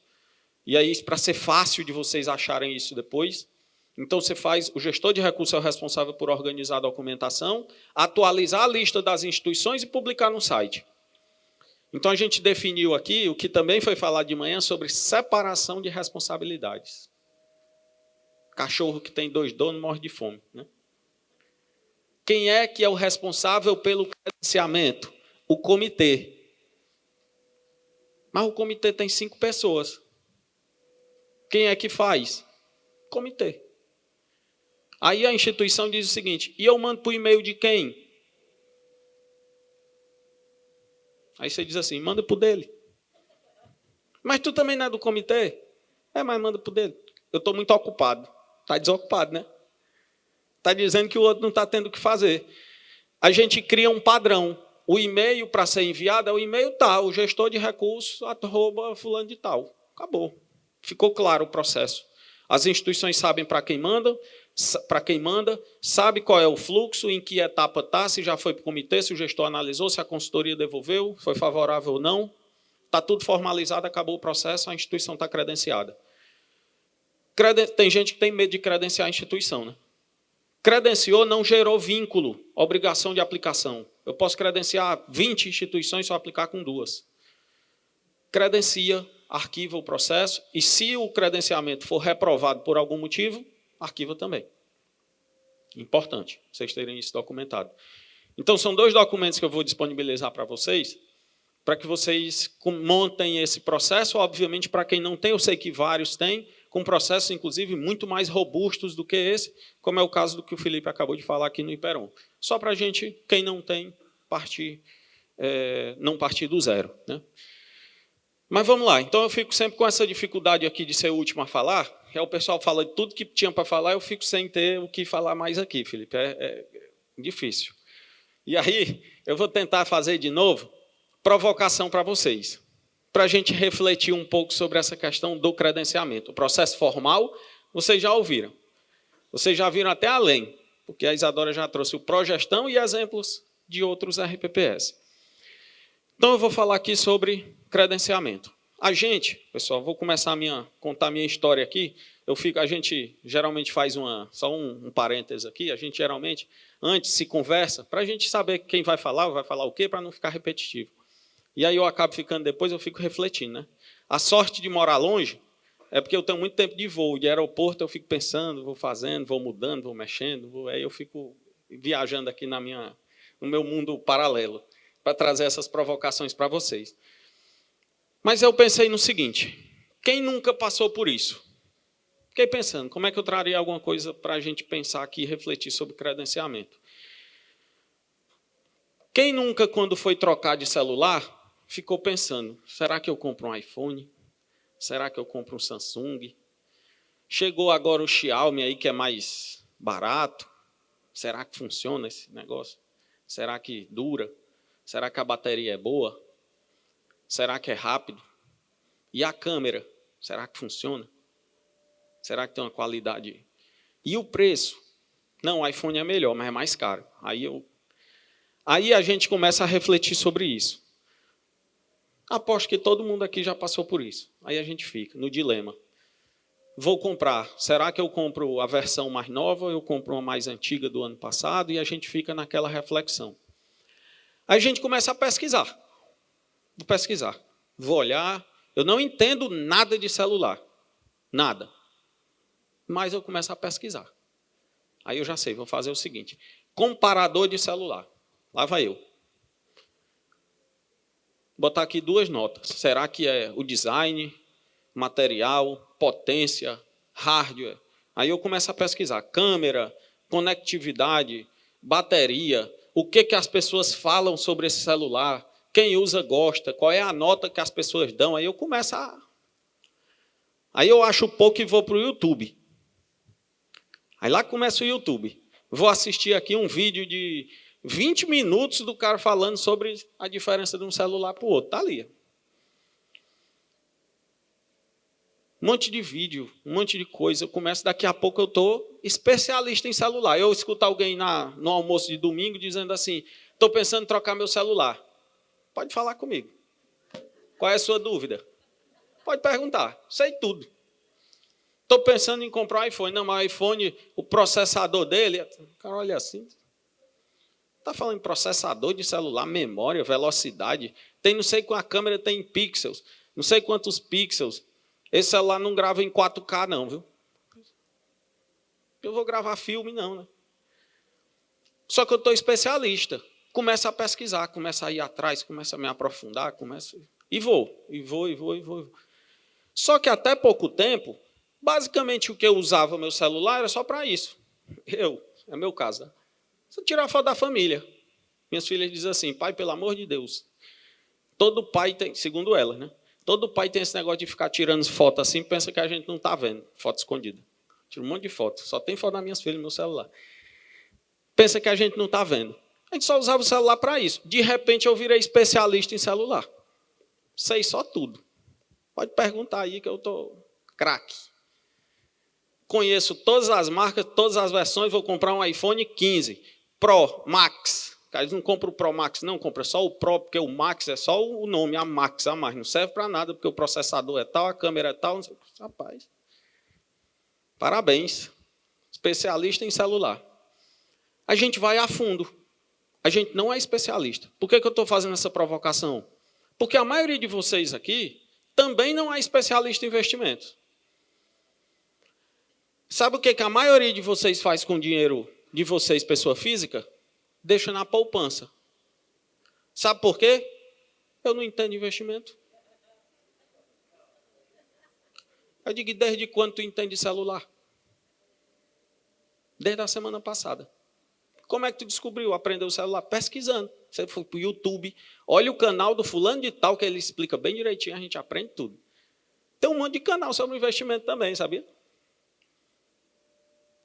E aí, para ser fácil de vocês acharem isso depois, então você faz, o gestor de recursos é o responsável por organizar a documentação, atualizar a lista das instituições e publicar no site. Então a gente definiu aqui, o que também foi falado de manhã, sobre separação de responsabilidades. Cachorro que tem 2 donos morre de fome, né? Quem é que é o responsável pelo credenciamento? O comitê. Mas o comitê tem 5 pessoas. Quem é que faz? O comitê. Aí a instituição diz o seguinte, e eu mando para o e-mail de quem? Aí você diz assim, manda para o dele. Mas tu também não é do comitê? É, mas manda para o dele. Eu estou muito ocupado. Está desocupado, né? Está dizendo que o outro não está tendo o que fazer. A gente cria um padrão. O e-mail para ser enviado é o e-mail tal, o gestor de recursos, @ fulano de tal. Acabou. Ficou claro o processo. As instituições sabem para quem manda, sabe qual é o fluxo, em que etapa está, se já foi para o comitê, se o gestor analisou, se a consultoria devolveu, foi favorável ou não. Está tudo formalizado, acabou o processo, a instituição está credenciada. Tem gente que tem medo de credenciar a instituição, né? Credenciou, não gerou vínculo, obrigação de aplicação. Eu posso credenciar 20 instituições e só aplicar com 2. Credencia, arquiva o processo, e se o credenciamento for reprovado por algum motivo, arquiva também. Importante vocês terem isso documentado. Então, são 2 documentos que eu vou disponibilizar para vocês, para que vocês montem esse processo. Obviamente, para quem não tem, eu sei que vários têm, com processos, inclusive, muito mais robustos do que esse, como é o caso do que o Felipe acabou de falar aqui no IPERON. Só para a gente, quem não tem, não partir do zero, né? Mas vamos lá. Então, eu fico sempre com essa dificuldade aqui de ser o último a falar. O pessoal fala de tudo que tinha para falar, eu fico sem ter o que falar mais aqui, Felipe. É difícil. E aí, eu vou tentar fazer de novo provocação para vocês, para a gente refletir um pouco sobre essa questão do credenciamento. O processo formal, vocês já ouviram. Vocês já viram até além, porque a Isadora já trouxe o Progestão e exemplos de outros RPPS. Então, eu vou falar aqui sobre credenciamento. A gente, pessoal, vou começar contar a minha história aqui. A gente geralmente faz só um parênteses aqui, a gente geralmente, antes se conversa, para a gente saber quem vai falar o quê, para não ficar repetitivo. E aí eu acabo ficando depois, eu fico refletindo, né? A sorte de morar longe é porque eu tenho muito tempo de voo, de aeroporto eu fico pensando, vou fazendo, vou mudando, vou mexendo, aí eu fico viajando aqui no meu mundo paralelo, para trazer essas provocações para vocês. Mas eu pensei no seguinte, quem nunca passou por isso? Fiquei pensando, como é que eu traria alguma coisa para a gente pensar aqui e refletir sobre credenciamento? Quem nunca, quando foi trocar de celular, ficou pensando, será que eu compro um iPhone? Será que eu compro um Samsung? Chegou agora o Xiaomi aí, que é mais barato. Será que funciona esse negócio? Será que dura? Será que a bateria é boa? Será que é rápido? E a câmera? Será que funciona? Será que tem uma qualidade? E o preço? Não, o iPhone é melhor, mas é mais caro. Aí a gente começa a refletir sobre isso. Aposto que todo mundo aqui já passou por isso. Aí a gente fica no dilema. Vou comprar. Será que eu compro a versão mais nova ou eu compro uma mais antiga do ano passado? E a gente fica naquela reflexão. Aí a gente começa a pesquisar. Vou pesquisar. vou olhar, eu não entendo nada de celular, nada. Mas eu começo a pesquisar. Aí eu já sei, vou fazer o seguinte, comparador de celular. Lá vai eu. Botar aqui 2 notas. Será que é o design, material, potência, hardware? Aí eu começo a pesquisar. Câmera, conectividade, bateria, o que as pessoas falam sobre esse celular, quem usa gosta, qual é a nota que as pessoas dão. Aí eu começo a... Aí eu acho pouco e vou para o YouTube. Aí lá começa o YouTube. Vou assistir aqui um vídeo de 20 minutos do cara falando sobre a diferença de um celular para o outro. Está ali. Um monte de vídeo, um monte de coisa. Eu começo, daqui a pouco eu estou especialista em celular. Eu escuto alguém no almoço de domingo dizendo assim, estou pensando em trocar meu celular. Pode falar comigo. Qual é a sua dúvida? Pode perguntar. Sei tudo. Estou pensando em comprar um iPhone. Não, mas o iPhone, o processador dele... O cara olha assim... Está falando em processador de celular, memória, velocidade. Tem não sei qual a câmera tem pixels. Não sei quantos pixels. Esse celular não grava em 4K, não, viu? Eu vou gravar filme, não, né? Só que eu estou especialista. Começo a pesquisar, começo a ir atrás, começo a me aprofundar, começo... E vou. Só que até pouco tempo, basicamente o que eu usava meu celular era só para isso. É meu caso, né? Só tirar a foto da família. Minhas filhas dizem assim, pai, pelo amor de Deus. Todo pai tem, segundo elas, né? Todo pai tem esse negócio de ficar tirando foto assim, pensa que a gente não está vendo. Foto escondida. Tira um monte de foto. Só tem foto das minhas filhas no meu celular. Pensa que a gente não está vendo. A gente só usava o celular para isso. De repente eu virei especialista em celular. Sei só tudo. Pode perguntar aí que eu estou craque. Conheço todas as marcas, todas as versões, vou comprar um iPhone 15. Pro, Max. Eles não compram o Pro Max, não, compra só o Pro, porque o Max é só o nome, a Max, a mais. Não serve para nada, porque o processador é tal, a câmera é tal. Não sei. Rapaz, parabéns. Especialista em celular. A gente vai a fundo. A gente não é especialista. Por que eu estou fazendo essa provocação? Porque a maioria de vocês aqui também não é especialista em investimentos. Sabe o que a maioria de vocês faz com o dinheiro de vocês, pessoa física? Deixa na poupança. Sabe por quê? Eu não entendo de investimento. Eu digo, desde quando tu entende de celular? Desde a semana passada. Como é que tu descobriu, aprendeu o celular? Pesquisando. Você foi para o YouTube, olha o canal do fulano de tal, que ele explica bem direitinho, a gente aprende tudo. Tem um monte de canal sobre investimento também, sabia?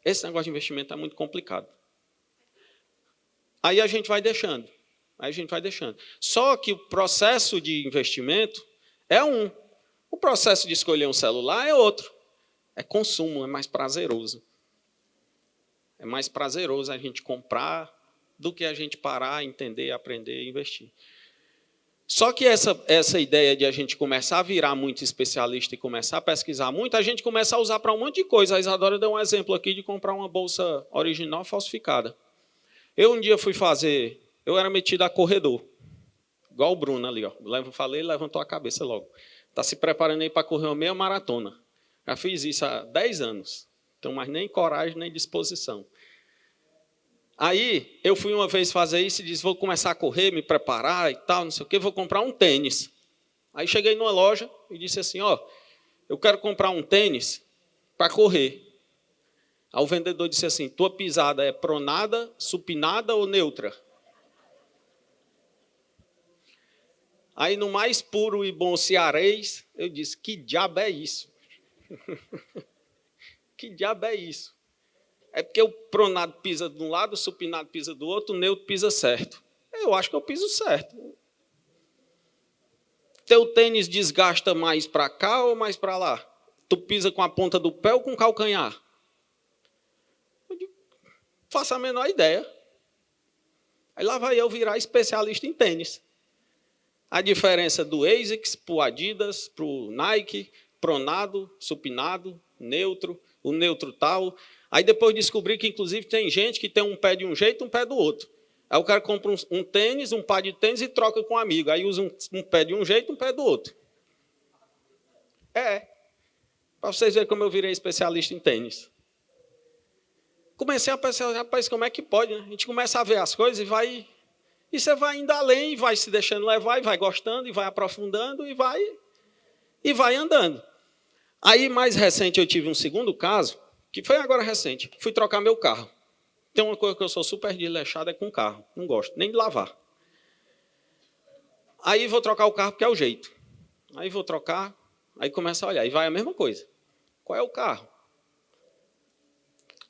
Esse negócio de investimento é muito complicado. Aí a gente vai deixando. Só que o processo de investimento é um. O processo de escolher um celular é outro. É consumo, é mais prazeroso. É mais prazeroso a gente comprar do que a gente parar, entender, aprender e investir. Só que essa ideia de a gente começar a virar muito especialista e começar a pesquisar muito, a gente começa a usar para um monte de coisa. A Isadora deu um exemplo aqui de comprar uma bolsa original falsificada. Eu um dia fui fazer, eu era metido a corredor, igual o Bruno ali, ó. Falei, levantou a cabeça logo. Está se preparando aí para correr uma meia maratona. Já fiz isso há 10 anos. Então, mas nem coragem, nem disposição. Aí, eu fui uma vez fazer isso e disse, vou começar a correr, me preparar e tal, não sei o quê, vou comprar um tênis. Aí cheguei numa loja e disse assim, ó, eu quero comprar um tênis para correr. Aí o vendedor disse assim, tua pisada é pronada, supinada ou neutra? Aí, no mais puro e bom cearês, eu disse, que diabo é isso? Que diabo é isso? É porque o pronado pisa de um lado, o supinado pisa do outro, o neutro pisa certo. Eu acho que eu piso certo. Teu tênis desgasta mais para cá ou mais para lá? Tu pisa com a ponta do pé ou com o calcanhar? Eu digo, faço a menor ideia. Aí lá vai eu virar especialista em tênis. A diferença do ASICS para o Adidas, para o Nike, pronado, supinado, neutro, o neutro tal. Aí depois descobri que, inclusive, tem gente que tem um pé de um jeito e um pé do outro. Aí o cara compra um tênis, um par de tênis e troca com um amigo. Aí usa um pé de um jeito e um pé do outro. Para vocês verem como eu virei especialista em tênis. Comecei a pensar, rapaz, como é que pode, né? A gente começa a ver as coisas e você vai indo além, e vai se deixando levar, e vai gostando, e vai aprofundando, e vai andando. Aí, mais recente, eu tive um segundo caso, que foi agora recente. Fui trocar meu carro. Tem uma coisa que eu sou super desleixado, é com carro. Não gosto nem de lavar. Aí vou trocar o carro, porque é o jeito. Aí vou trocar, aí começa a olhar, e vai a mesma coisa. Qual é o carro?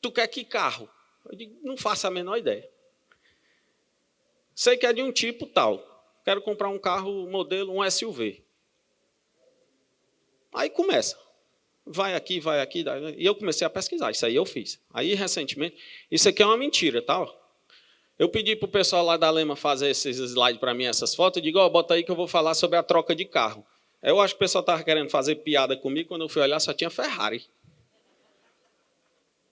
Tu quer que carro? Eu digo, não faço a menor ideia. Sei que é de um tipo tal. Quero comprar um carro modelo, um SUV. Aí começa. Vai aqui. E eu comecei a pesquisar. Isso aí eu fiz. Aí, recentemente, isso aqui é uma mentira, tá? Eu pedi para o pessoal lá da Lema fazer esses slides para mim, essas fotos. Eu digo, bota aí que eu vou falar sobre a troca de carro. Eu acho que o pessoal estava querendo fazer piada comigo. Quando eu fui olhar, só tinha Ferrari.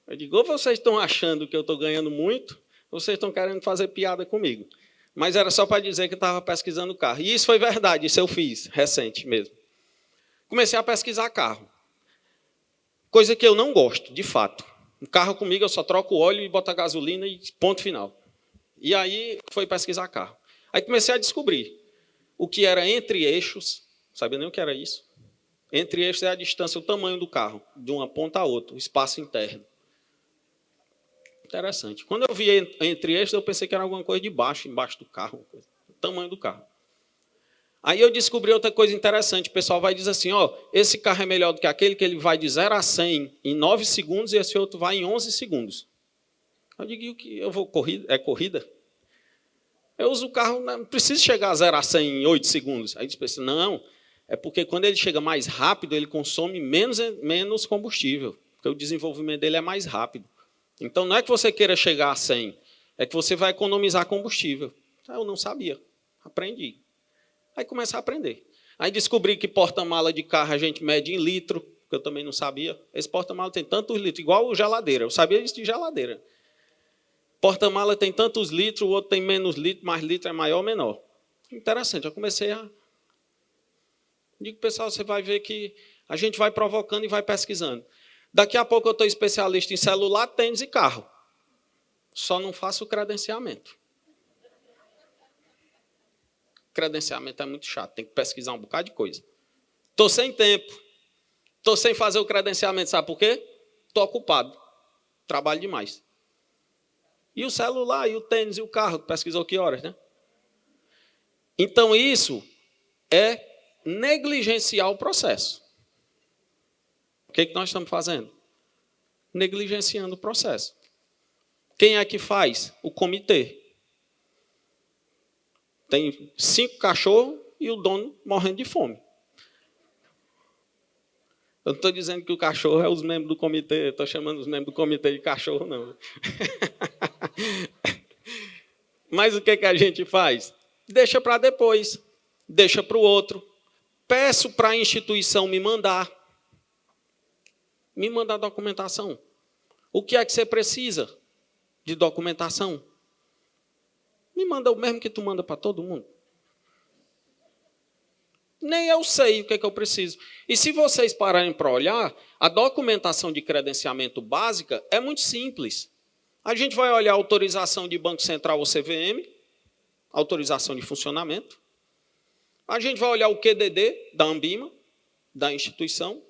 Eu digo, ou vocês estão achando que eu estou ganhando muito, ou vocês estão querendo fazer piada comigo. Mas era só para dizer que eu estava pesquisando carro. E isso foi verdade, isso eu fiz, recente mesmo. Comecei a pesquisar carro. Coisa que eu não gosto, de fato. Um carro comigo, eu só troco o óleo e boto a gasolina e ponto final. E aí, foi pesquisar carro. Aí comecei a descobrir o que era entre eixos, não sabia nem o que era isso. Entre eixos é a distância, o tamanho do carro, de uma ponta a outra, o espaço interno. Interessante. Quando eu vi entre eixos, eu pensei que era alguma coisa de baixo, embaixo do carro, o tamanho do carro. Aí eu descobri outra coisa interessante. O pessoal vai dizer assim, esse carro é melhor do que aquele, que ele vai de 0 a 100 em 9 segundos e esse outro vai em 11 segundos. Eu digo que eu vou corrida, é corrida? Eu uso o carro, não preciso chegar a 0 a 100 em 8 segundos. Aí eu disse, não, é porque quando ele chega mais rápido, ele consome menos combustível, porque o desenvolvimento dele é mais rápido. Então, não é que você queira chegar a 100, é que você vai economizar combustível. Eu não sabia, aprendi. Aí comecei a aprender. Aí descobri que porta-mala de carro a gente mede em litro, que eu também não sabia. Esse porta-mala tem tantos litros, igual geladeira. Eu sabia isso de geladeira. Porta-mala tem tantos litros, o outro tem menos litros, mais litro é maior ou menor. Interessante, eu comecei a... Digo, pessoal, você vai ver que a gente vai provocando e vai pesquisando. Daqui a pouco eu estou especialista em celular, tênis e carro. Só não faço o credenciamento. Credenciamento é muito chato, tem que pesquisar um bocado de coisa. Estou sem tempo. Estou sem fazer o credenciamento, sabe por quê? Estou ocupado. Trabalho demais. E o celular, e o tênis, e o carro, pesquisou que horas, né? Então, isso é negligenciar o processo. O que nós estamos fazendo? Negligenciando o processo. Quem é que faz? O comitê. Tem 5 cachorros e o dono morrendo de fome. Eu não estou dizendo que o cachorro é os membros do comitê, estou chamando os membros do comitê de cachorro, não. Mas o que a gente faz? Deixa para depois, deixa para o outro. Peço para a instituição me mandar documentação. O que é que você precisa de documentação? Me manda o mesmo que tu manda para todo mundo. Nem eu sei o que é que eu preciso. E se vocês pararem para olhar, a documentação de credenciamento básica é muito simples. A gente vai olhar a autorização de Banco Central ou CVM, autorização de funcionamento. A gente vai olhar o QDD da Anbima, da instituição.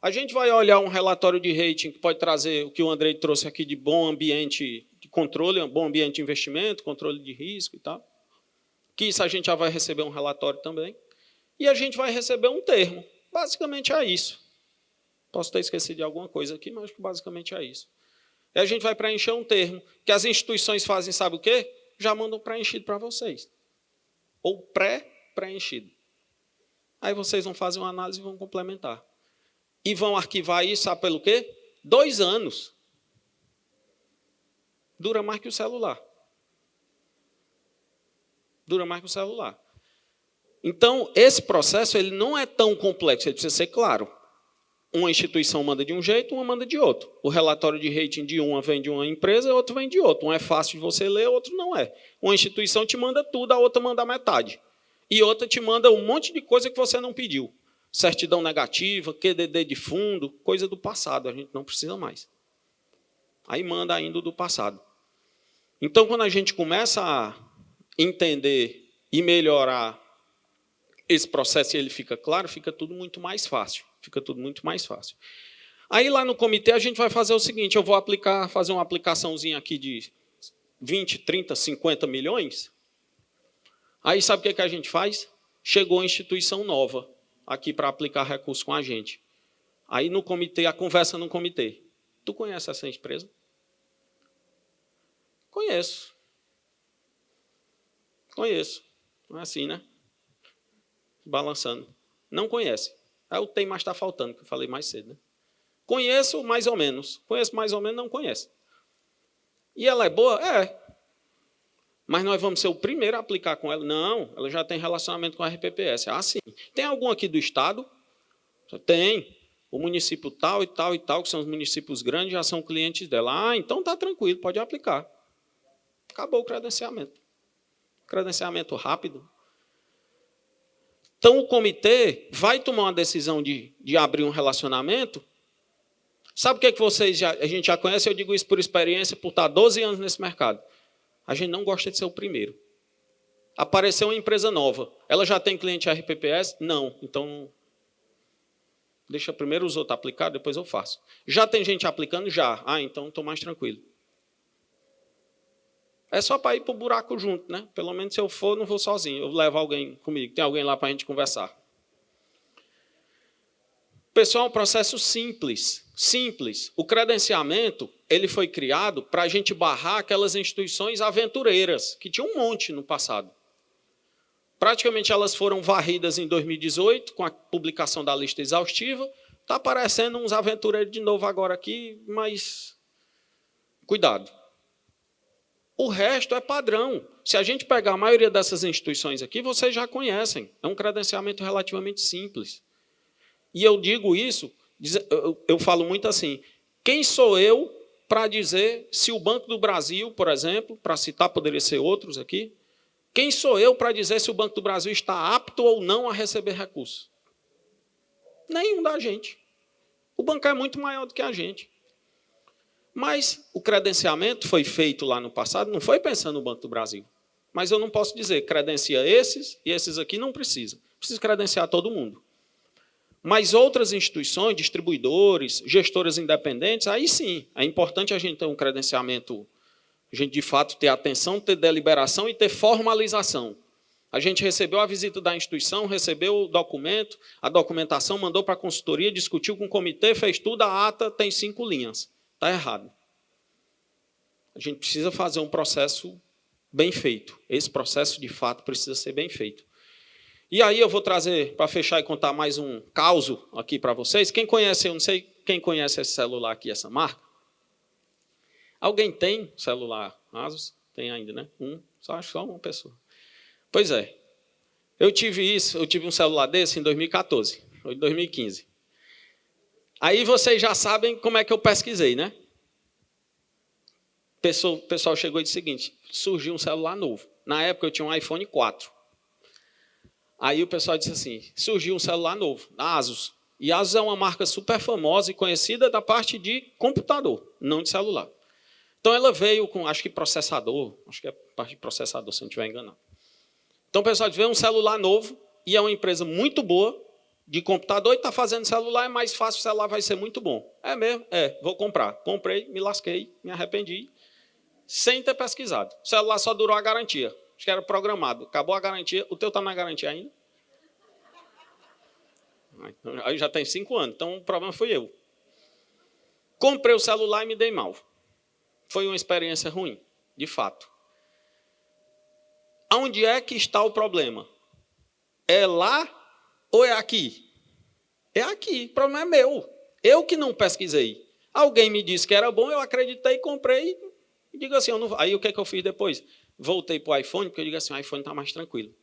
A gente vai olhar um relatório de rating que pode trazer o que o Andrei trouxe aqui de bom ambiente de controle, bom ambiente de investimento, controle de risco e tal. Que isso a gente já vai receber um relatório também. E a gente vai receber um termo. Basicamente é isso. Posso ter esquecido de alguma coisa aqui, mas basicamente é isso. E a gente vai preencher um termo que as instituições fazem, sabe o quê? Já mandam preenchido para vocês. Ou pré-preenchido. Aí vocês vão fazer uma análise e vão complementar. E vão arquivar isso, sabe pelo quê? 2 anos. Dura mais que o celular. Dura mais que o celular. Então, esse processo ele não é tão complexo, ele precisa ser claro. Uma instituição manda de um jeito, uma manda de outro. O relatório de rating de uma vem de uma empresa, o outro vem de outra. Um é fácil de você ler, o outro não é. Uma instituição te manda tudo, a outra manda metade. E outra te manda um monte de coisa que você não pediu. certidão negativa, QDD de fundo, coisa do passado, a gente não precisa mais. Aí manda ainda do passado. Então, quando a gente começa a entender e melhorar esse processo e ele fica claro, fica tudo muito mais fácil. Fica tudo muito mais fácil. Aí lá no comitê a gente vai fazer o seguinte, eu vou fazer uma aplicaçãozinha aqui de 20, 30, 50 milhões. Aí sabe o que a gente faz? Chegou a instituição nova aqui para aplicar recurso com a gente. Aí no comitê, a conversa no comitê. Tu conhece essa empresa? Conheço. Conheço. Não é assim, né? Balançando. Não conhece. Aí o tem, mas está faltando, que eu falei mais cedo. Né? Conheço mais ou menos. Conheço mais ou menos, não conhece. E ela é boa? É. Mas nós vamos ser o primeiro a aplicar com ela? Não, ela já tem relacionamento com a RPPS. Ah, sim. Tem algum aqui do Estado? Tem. O município tal e tal e tal, que são os municípios grandes, já são clientes dela. Ah, então está tranquilo, pode aplicar. Acabou o credenciamento. Credenciamento rápido. Então, o comitê vai tomar uma decisão de abrir um relacionamento. Sabe o que a gente já conhece? Eu digo isso por experiência, por estar 12 anos nesse mercado. A gente não gosta de ser o primeiro. Apareceu uma empresa nova. Ela já tem cliente RPPS? Não. Então, deixa primeiro os outros aplicar, depois eu faço. Já tem gente aplicando? Já. Ah, então estou mais tranquilo. É só para ir para o buraco junto, né? Pelo menos se eu for, não vou sozinho. Eu levo alguém comigo. Tem alguém lá para a gente conversar. Pessoal, é um processo simples. Simples. O credenciamento, ele foi criado para a gente barrar aquelas instituições aventureiras, que tinham um monte no passado. Praticamente elas foram varridas em 2018, com a publicação da lista exaustiva. Está aparecendo uns aventureiros de novo agora aqui, mas cuidado. O resto é padrão. Se a gente pegar a maioria dessas instituições aqui, vocês já conhecem. É um credenciamento relativamente simples. E eu digo isso, eu falo muito assim, quem sou eu para dizer se o Banco do Brasil, por exemplo, para citar, poderia ser outros aqui, quem sou eu para dizer se o Banco do Brasil está apto ou não a receber recursos? Nenhum da gente. O banco é muito maior do que a gente. Mas o credenciamento foi feito lá no passado, não foi pensando no Banco do Brasil. Mas eu não posso dizer, credencia esses e esses aqui não precisa. Precisa credenciar todo mundo. Mas outras instituições, distribuidores, gestoras independentes, aí sim, é importante a gente ter um credenciamento, a gente de fato ter atenção, ter deliberação e ter formalização. A gente recebeu a visita da instituição, recebeu o documento, a documentação, mandou para a consultoria, discutiu com o comitê, fez tudo, a ata tem 5 linhas. Está errado. A gente precisa fazer um processo bem feito. Esse processo, de fato, precisa ser bem feito. E aí eu vou trazer, para fechar e contar mais um caso aqui para vocês. Quem conhece, eu não sei quem conhece esse celular aqui, essa marca? Alguém tem celular Asus? Tem ainda, né? Acho só uma pessoa. Pois é. Eu tive um celular desse em 2014, ou em 2015. Aí vocês já sabem como é que eu pesquisei, né? O pessoal chegou e disse o seguinte, surgiu um celular novo. Na época eu tinha um iPhone 4. Aí o pessoal disse assim, surgiu um celular novo, da Asus. E a Asus é uma marca super famosa e conhecida da parte de computador, não de celular. Então ela veio com, acho que processador, acho que é parte de processador, se eu não estiver enganado. Então o pessoal disse, veio um celular novo e é uma empresa muito boa, de computador e está fazendo celular, é mais fácil, o celular vai ser muito bom. É mesmo? É, vou comprar. Comprei, me lasquei, me arrependi, sem ter pesquisado. O celular só durou a garantia. Acho que era programado. Acabou a garantia. O teu está na garantia ainda? Aí já tem 5 anos, então o problema foi eu. Comprei o celular e me dei mal. Foi uma experiência ruim, de fato. Onde é que está o problema? É lá ou é aqui? É aqui, o problema é meu. Eu que não pesquisei. Alguém me disse que era bom, eu acreditei, comprei e digo assim, aí o que eu fiz depois? Voltei para o iPhone, porque eu digo assim, o iPhone está mais tranquilo.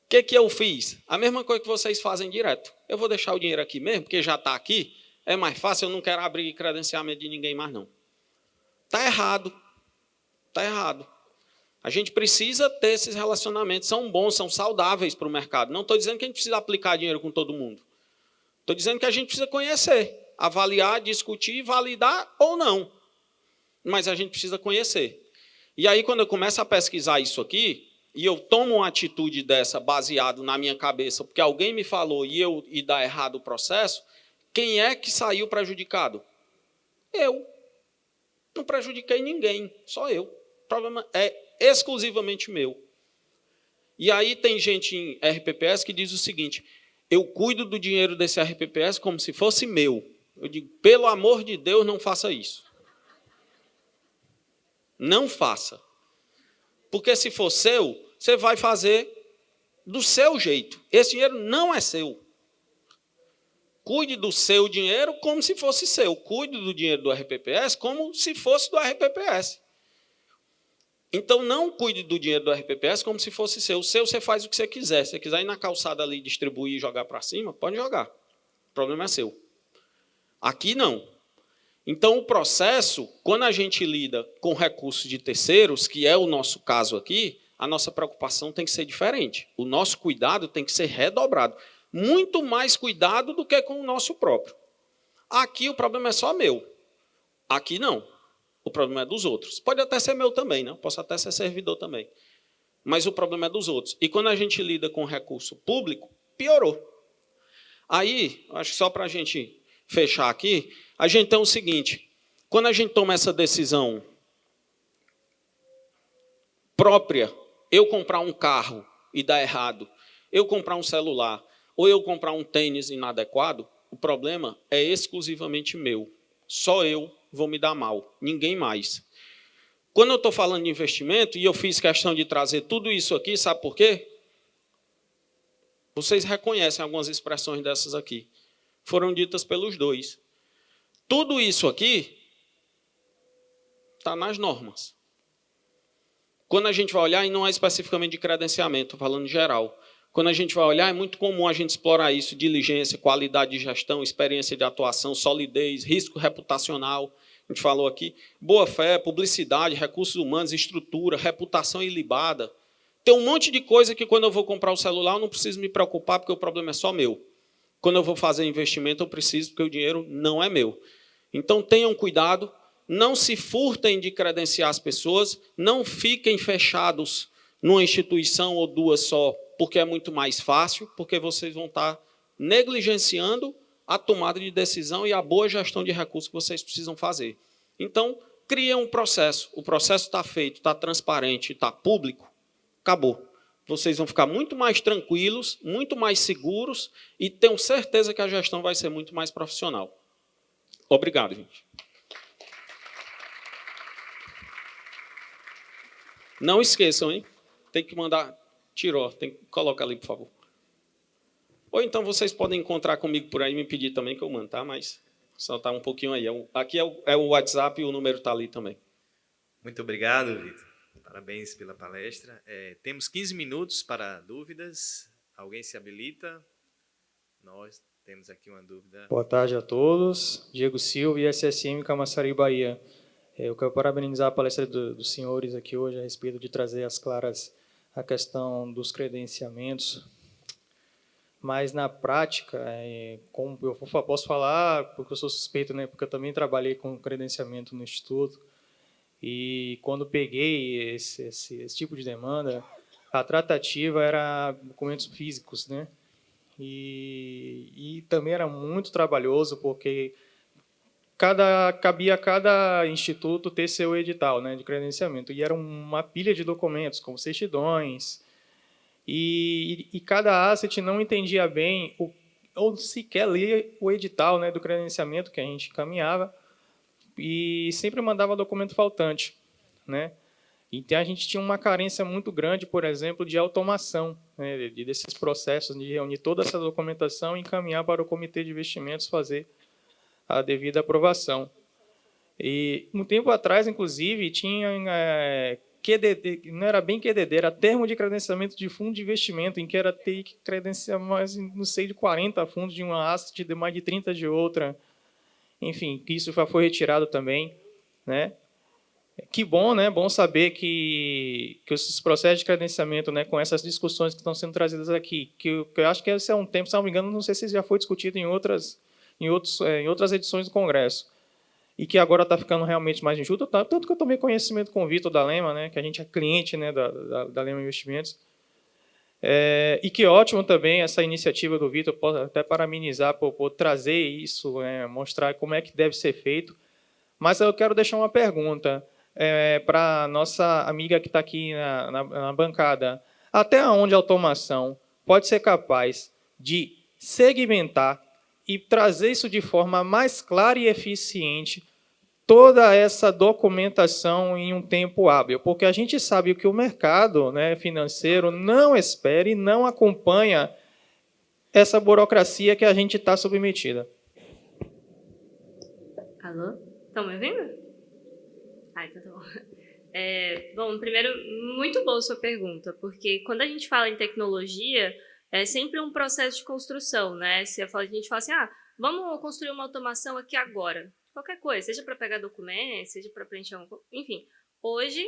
O que eu fiz? A mesma coisa que vocês fazem direto. Eu vou deixar o dinheiro aqui mesmo, porque já está aqui, é mais fácil, eu não quero abrir credenciamento de ninguém mais não. Está errado. Está errado. A gente precisa ter esses relacionamentos, são bons, são saudáveis para o mercado. Não estou dizendo que a gente precisa aplicar dinheiro com todo mundo. Estou dizendo que a gente precisa conhecer, avaliar, discutir, validar ou não. Mas a gente precisa conhecer. E aí, quando eu começo a pesquisar isso aqui, e eu tomo uma atitude dessa baseado na minha cabeça, porque alguém me falou e dá errado o processo, quem é que saiu prejudicado? Eu. Não prejudiquei ninguém, só eu. O problema é exclusivamente meu. E aí tem gente em RPPS que diz o seguinte: eu cuido do dinheiro desse RPPS como se fosse meu. Eu digo, pelo amor de Deus, não faça isso. Não faça. Porque se for seu, você vai fazer do seu jeito. Esse dinheiro não é seu. Cuide do seu dinheiro como se fosse seu. Cuide do dinheiro do RPPS como se fosse do RPPS. Então, não cuide do dinheiro do RPPS como se fosse seu. O seu, você faz o que você quiser. Se você quiser ir na calçada ali, distribuir e jogar para cima, pode jogar. O problema é seu. Aqui, não. Então, o processo, quando a gente lida com recursos de terceiros, que é o nosso caso aqui, a nossa preocupação tem que ser diferente. O nosso cuidado tem que ser redobrado. Muito mais cuidado do que com o nosso próprio. Aqui o problema é só meu. Aqui não. O problema é dos outros. Pode até ser meu também, né? Posso até ser servidor também. Mas o problema é dos outros. E quando a gente lida com recurso público, piorou. Aí, acho que só para a gente fechar aqui, a gente tem o seguinte: quando a gente toma essa decisão própria, eu comprar um carro e dar errado, eu comprar um celular, ou eu comprar um tênis inadequado, o problema é exclusivamente meu. Só eu vou me dar mal, ninguém mais. Quando eu estou falando de investimento, e eu fiz questão de trazer tudo isso aqui, sabe por quê? Vocês reconhecem algumas expressões dessas aqui. Foram ditas pelos dois. Tudo isso aqui está nas normas. Quando a gente vai olhar, e não é especificamente de credenciamento, estou falando em geral. Quando a gente vai olhar, é muito comum a gente explorar isso: diligência, qualidade de gestão, experiência de atuação, solidez, risco reputacional. A gente falou aqui, boa-fé, publicidade, recursos humanos, estrutura, reputação ilibada. Tem um monte de coisa que, quando eu vou comprar o celular, eu não preciso me preocupar, porque o problema é só meu. Quando eu vou fazer investimento, eu preciso, porque o dinheiro não é meu. Então, tenham cuidado, não se furtem de credenciar as pessoas, não fiquem fechados numa instituição ou duas só, porque é muito mais fácil, porque vocês vão estar negligenciando a tomada de decisão e a boa gestão de recursos que vocês precisam fazer. Então, criem um processo. O processo está feito, está transparente, está público, acabou. Vocês vão ficar muito mais tranquilos, muito mais seguros e tenho certeza que a gestão vai ser muito mais profissional. Obrigado, gente. Não esqueçam, hein? Tem que mandar... Tirou, tem que colocar ali, por favor. Ou então vocês podem encontrar comigo por aí e me pedir também que eu mando, tá? Mas só está um pouquinho aí. Aqui é o WhatsApp e o número está ali também. Muito obrigado, Vitor. Parabéns pela palestra. Temos 15 minutos para dúvidas. Alguém se habilita? Nós temos aqui uma dúvida. Boa tarde a todos. Diego Silva, ISSM Camaçari, Bahia. Eu quero parabenizar a palestra dos senhores aqui hoje a respeito de trazer às claras a questão dos credenciamentos. Mas, na prática, como eu posso falar, porque eu sou suspeito, né, porque eu também trabalhei com credenciamento no Instituto, e quando peguei esse tipo de demanda, a tratativa era documentos físicos, né? E também era muito trabalhoso, porque cabia a cada instituto ter seu edital, né, de credenciamento, e era uma pilha de documentos, como certidões, e cada asset não entendia bem, ou sequer lia o edital, né, do credenciamento que a gente encaminhava, e sempre mandava documento faltante, né? Então, a gente tinha uma carência muito grande, por exemplo, de automação, né, desses processos, de reunir toda essa documentação e encaminhar para o Comitê de Investimentos fazer a devida aprovação. E, um tempo atrás, inclusive, tinha QDD, não era bem QDD, era termo de credenciamento de fundo de investimento, em que era ter que credenciar mais, não sei, de 40 fundos de uma asset, de mais de 30 de outra. Enfim, isso já foi retirado também, né? Que bom, né? Bom saber que esses processos de credenciamento, né, com essas discussões que estão sendo trazidas aqui, que eu acho que esse é um tempo, se não me engano, não sei se já foi discutido em outras edições do Congresso, e que agora está ficando realmente mais enxuto, tanto que eu tomei conhecimento com o Vitor da Lema, né, que a gente é cliente, né, da Lema Investimentos, e que ótimo também essa iniciativa do Vitor, posso até parabenizar por trazer isso, mostrar como é que deve ser feito. Mas eu quero deixar uma pergunta para a nossa amiga que está aqui na bancada. Até onde a automação pode ser capaz de segmentar e trazer isso de forma mais clara e eficiente, toda essa documentação em um tempo hábil? Porque a gente sabe que o mercado, né, financeiro não espera e não acompanha essa burocracia que a gente está submetida. Alô? Estão me ouvindo? Então tá bom. Bom, primeiro, muito boa sua pergunta, porque quando a gente fala em tecnologia, é sempre um processo de construção, né? Se a gente fala assim, vamos construir uma automação aqui agora. Qualquer coisa, seja para pegar documentos, seja para preencher enfim, hoje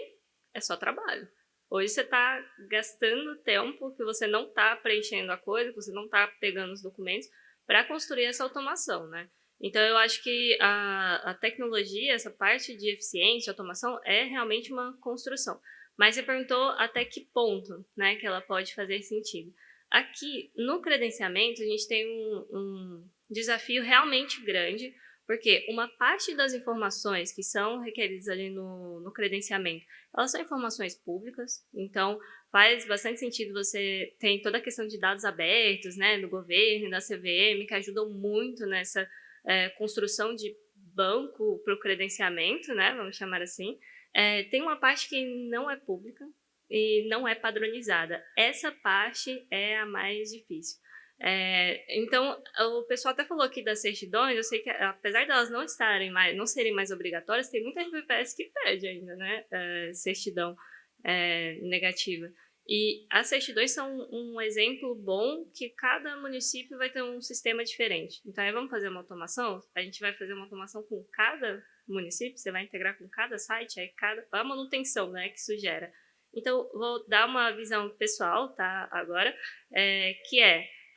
é só trabalho. Hoje você está gastando tempo que você não está preenchendo a coisa, que você não está pegando os documentos para construir essa automação, né? Então, eu acho que a tecnologia, essa parte de eficiência, de automação, é realmente uma construção. Mas você perguntou até que ponto, né, que ela pode fazer sentido. Aqui, no credenciamento, a gente tem um desafio realmente grande, porque uma parte das informações que são requeridas ali no credenciamento, elas são informações públicas, então faz bastante sentido você ter toda a questão de dados abertos, né, do governo, da CVM, que ajudam muito nessa construção de banco para o credenciamento, né, vamos chamar assim. Tem uma parte que não é pública e não é padronizada. Essa parte é a mais difícil. Então, o pessoal até falou aqui das certidões, eu sei que, apesar de elas não serem mais obrigatórias, tem muita RPPS que pede ainda, né, certidão negativa. E as certidões são um exemplo bom que cada município vai ter um sistema diferente. Então, aí vamos fazer uma automação? A gente vai fazer uma automação com cada município, você vai integrar com cada site, aí a manutenção, né, que isso gera. Então, vou dar uma visão pessoal, tá, agora, que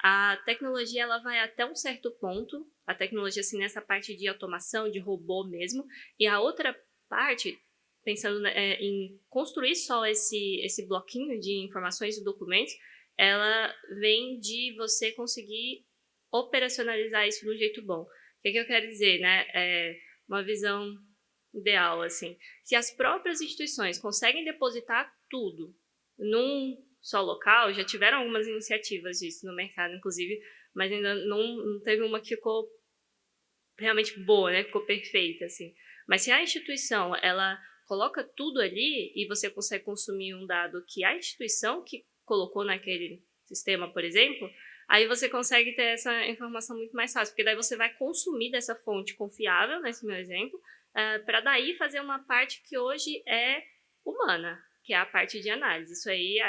a tecnologia ela vai até um certo ponto, a tecnologia assim nessa parte de automação, de robô mesmo, e a outra parte, pensando em construir só esse bloquinho de informações e documentos, ela vem de você conseguir operacionalizar isso de um jeito bom. O que eu quero dizer, né? Uma visão ideal, assim. Se as próprias instituições conseguem depositar tudo num só local, já tiveram algumas iniciativas disso no mercado, inclusive, mas ainda não teve uma que ficou realmente boa, né? Ficou perfeita, assim. Mas se a instituição, ela coloca tudo ali e você consegue consumir um dado que a instituição que colocou naquele sistema, por exemplo, aí você consegue ter essa informação muito mais fácil, porque daí você vai consumir dessa fonte confiável, nesse meu exemplo, para daí fazer uma parte que hoje é humana, que é a parte de análise. Isso aí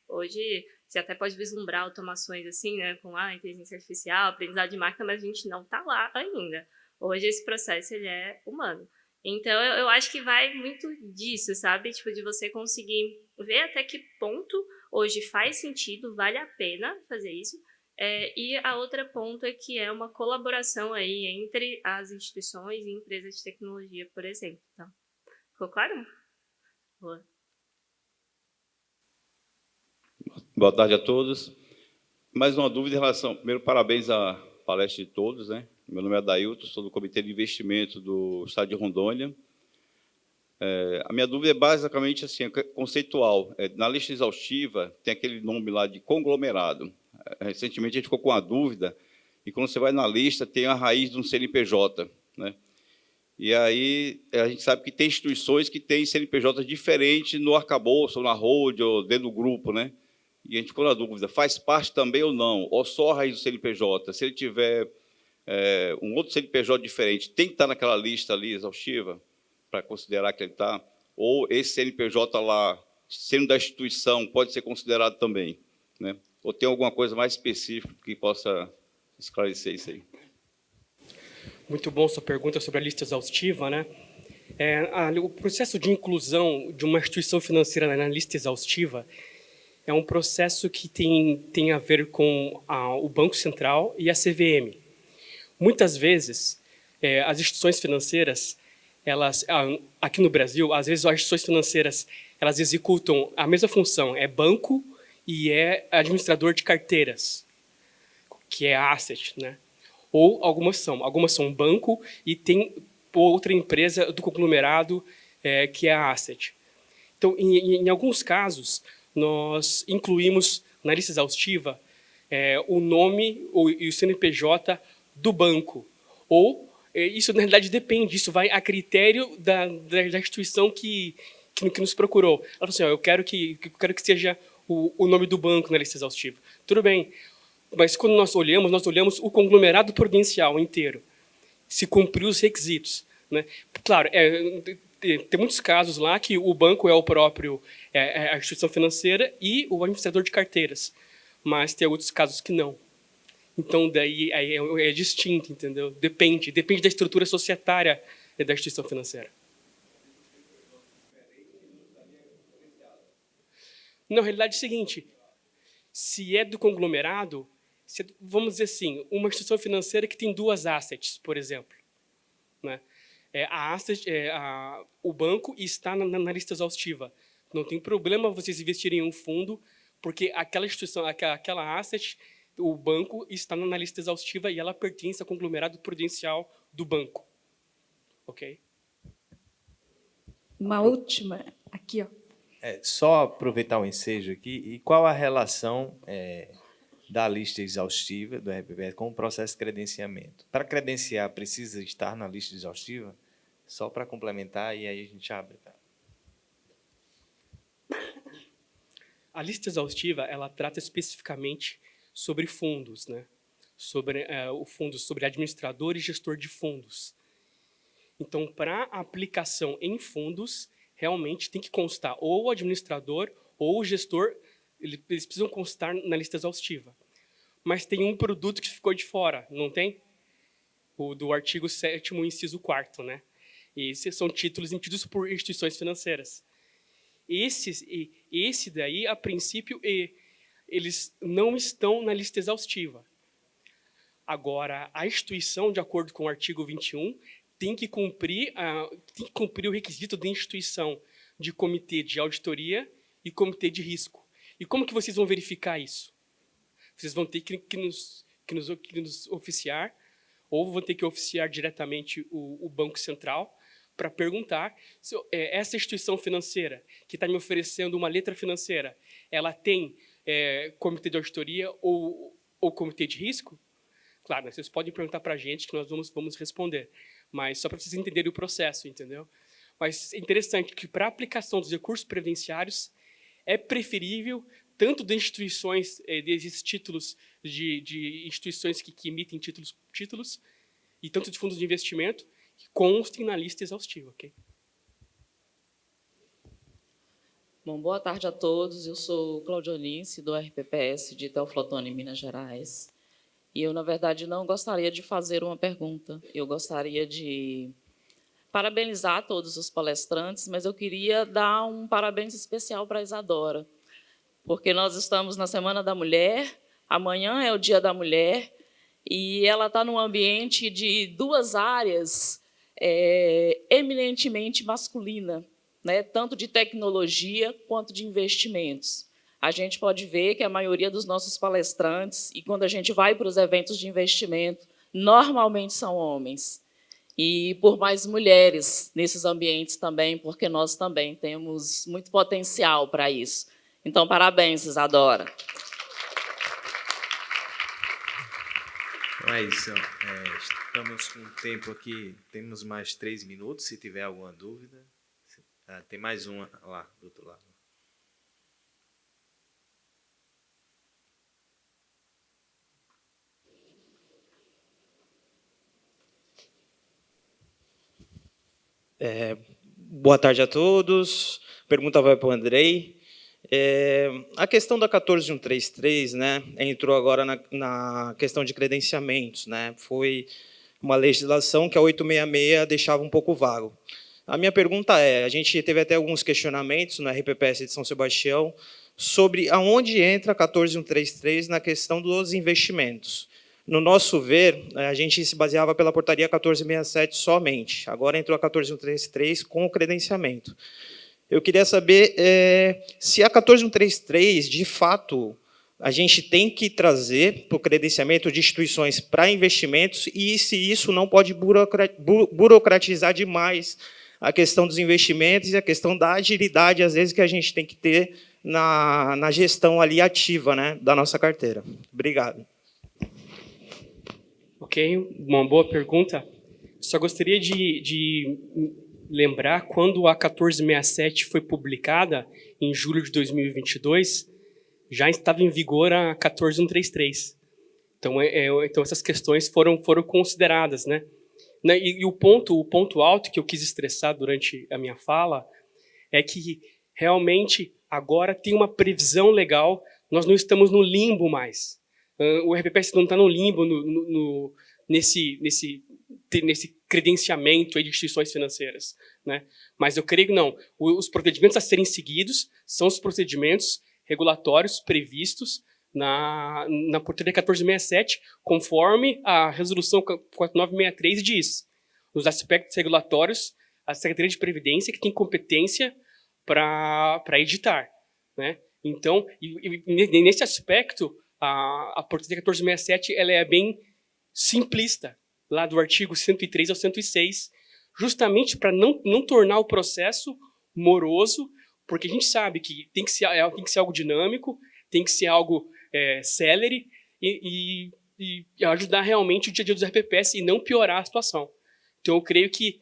hoje você até pode vislumbrar automações assim, né, com inteligência artificial, aprendizado de máquina, mas a gente não está lá ainda. Hoje esse processo ele é humano. Então, eu acho que vai muito disso, sabe? Tipo, de você conseguir ver até que ponto hoje faz sentido, vale a pena fazer isso. E a outra ponto é que é uma colaboração aí entre as instituições e empresas de tecnologia, por exemplo. Tá? Ficou claro? Boa. Boa tarde a todos. Mais uma dúvida em relação... Primeiro, parabéns à palestra de todos, né? Meu nome é Adailton, sou do Comitê de Investimento do Estado de Rondônia. A minha dúvida é basicamente assim, conceitual. Na lista exaustiva, tem aquele nome lá de conglomerado. Recentemente, a gente ficou com uma dúvida, e quando você vai na lista, tem a raiz de um CNPJ, né? E aí, a gente sabe que tem instituições que têm CNPJ diferente no arcabouço, ou na hold, ou dentro do grupo, né? E a gente ficou na dúvida, faz parte também ou não? Ou só a raiz do CNPJ? Se ele tiver um outro CNPJ diferente, tem que estar naquela lista ali exaustiva para considerar que ele está? Ou esse CNPJ lá, sendo da instituição, pode ser considerado também, né? Ou tem alguma coisa mais específica que possa esclarecer isso aí? Muito bom sua pergunta sobre a lista exaustiva, né? O processo de inclusão de uma instituição financeira na lista exaustiva é um processo que tem a ver com o Banco Central e a CVM. Muitas vezes, as instituições financeiras, aqui no Brasil, às vezes as instituições financeiras elas executam a mesma função, é banco e é administrador de carteiras, que é asset, né? Ou algumas são banco e tem outra empresa do conglomerado que é a asset. Então, em alguns casos, nós incluímos na lista exaustiva o nome e o CNPJ do banco. Ou, isso na realidade depende, isso vai a critério da instituição que nos procurou. Ela falou assim, eu quero que seja o nome do banco na lista exaustiva. Tudo bem, mas quando nós olhamos o conglomerado prudencial inteiro, se cumpriu os requisitos, né? Claro, tem muitos casos lá que o banco é o próprio a instituição financeira e o administrador de carteiras, mas tem outros casos que não. Então, daí é distinto, entendeu? Depende da estrutura societária da instituição financeira. Na realidade é o seguinte, se é do conglomerado, vamos dizer assim, uma instituição financeira que tem duas assets, por exemplo, né? O banco está na lista exaustiva. Não tem problema vocês investirem em um fundo, porque aquela instituição, aquela asset, o banco está na lista exaustiva e ela pertence ao conglomerado prudencial do banco. Ok? Uma última, aqui, ó. Só aproveitar o ensejo aqui, e qual a relação da lista exaustiva do RPPS com o processo de credenciamento? Para credenciar, precisa estar na lista exaustiva? Só para complementar, e aí a gente abre. Tá? A lista exaustiva, ela trata especificamente sobre fundos, né? Sobre sobre administrador e gestor de fundos. Então, para aplicação em fundos, realmente tem que constar ou o administrador ou o gestor, eles precisam constar na lista exaustiva. Mas tem um produto que ficou de fora, não tem? O do artigo 7º, inciso 4º, né? E esses são títulos emitidos por instituições financeiras. Esse daí, a princípio, eles não estão na lista exaustiva. Agora, a instituição, de acordo com o artigo 21, tem que cumprir o requisito da instituição de comitê de auditoria e comitê de risco. E como que vocês vão verificar isso? Vocês vão ter que nos oficiar, ou vão ter que oficiar diretamente o Banco Central para perguntar se essa instituição financeira que está me oferecendo uma letra financeira, ela tem comitê de auditoria ou comitê de risco? Claro, vocês podem perguntar para a gente que nós vamos responder, mas só para vocês entenderem o processo, entendeu? Mas é interessante que, para a aplicação dos recursos previdenciários, é preferível, tanto de instituições, desses títulos de instituições que emitem títulos, e tanto de fundos de investimento, que constem na lista exaustiva, ok? Bom, boa tarde a todos. Eu sou Claudionice, do RPPS de Teoflotone, Minas Gerais. E eu, na verdade, não gostaria de fazer uma pergunta. Eu gostaria de parabenizar todos os palestrantes, mas eu queria dar um parabéns especial para a Isadora, porque nós estamos na Semana da Mulher, amanhã é o Dia da Mulher, e ela está num ambiente de duas áreas eminentemente masculina, né? Tanto de tecnologia quanto de investimentos. A gente pode ver que a maioria dos nossos palestrantes, e quando a gente vai para os eventos de investimento, normalmente são homens. E por mais mulheres nesses ambientes também, porque nós também temos muito potencial para isso. Então, parabéns, Isadora. Então é isso. Estamos com o tempo aqui, temos mais 3 minutos, se tiver alguma dúvida. Tem mais uma lá, do outro lado. Boa tarde a todos. A pergunta vai para o Andrei. A questão da 14133, né, entrou agora na questão de credenciamentos, né? Foi uma legislação que a 866 deixava um pouco vago. A minha pergunta é, a gente teve até alguns questionamentos no RPPS de São Sebastião sobre aonde entra a 14133 na questão dos investimentos. No nosso ver, a gente se baseava pela portaria 1467 somente. Agora entrou a 14133 com o credenciamento. Eu queria saber se a 14133, de fato, a gente tem que trazer para o credenciamento de instituições para investimentos e se isso não pode burocratizar demais a questão dos investimentos e a questão da agilidade, às vezes, que a gente tem que ter na gestão ali ativa, né, da nossa carteira. Obrigado. Ok, uma boa pergunta. Só gostaria de lembrar, quando a 1467 foi publicada, em julho de 2022, já estava em vigor a 14133. Então, então essas questões foram consideradas, né? E o ponto alto que eu quis estressar durante a minha fala é que, realmente, agora tem uma previsão legal, nós não estamos no limbo mais. O RPPS não está no limbo nesse credenciamento aí de instituições financeiras, né? Mas eu creio que não. Os procedimentos a serem seguidos são os procedimentos regulatórios previstos na portaria 1467, conforme a resolução 4963 diz. Nos aspectos regulatórios, a Secretaria de Previdência que tem competência para editar, né? Então, e nesse aspecto, a portaria 1467 ela é bem simplista, lá do artigo 103 ao 106, justamente para não tornar o processo moroso, porque a gente sabe que tem que ser algo dinâmico, tem que ser algo célere e ajudar realmente o dia a dia dos RPPS e não piorar a situação. Então, eu creio que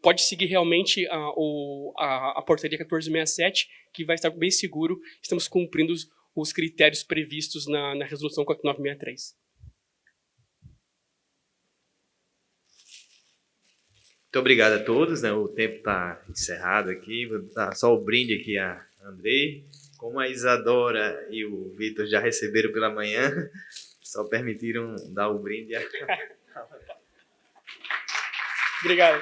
pode seguir realmente a portaria 1467, que vai estar bem seguro, estamos cumprindo os critérios previstos na resolução 4963. Muito obrigado a todos, né? O tempo está encerrado aqui. Vou dar só o brinde aqui a Andrei. Como a Isadora e o Vitor já receberam pela manhã, só permitiram dar o brinde. Obrigado.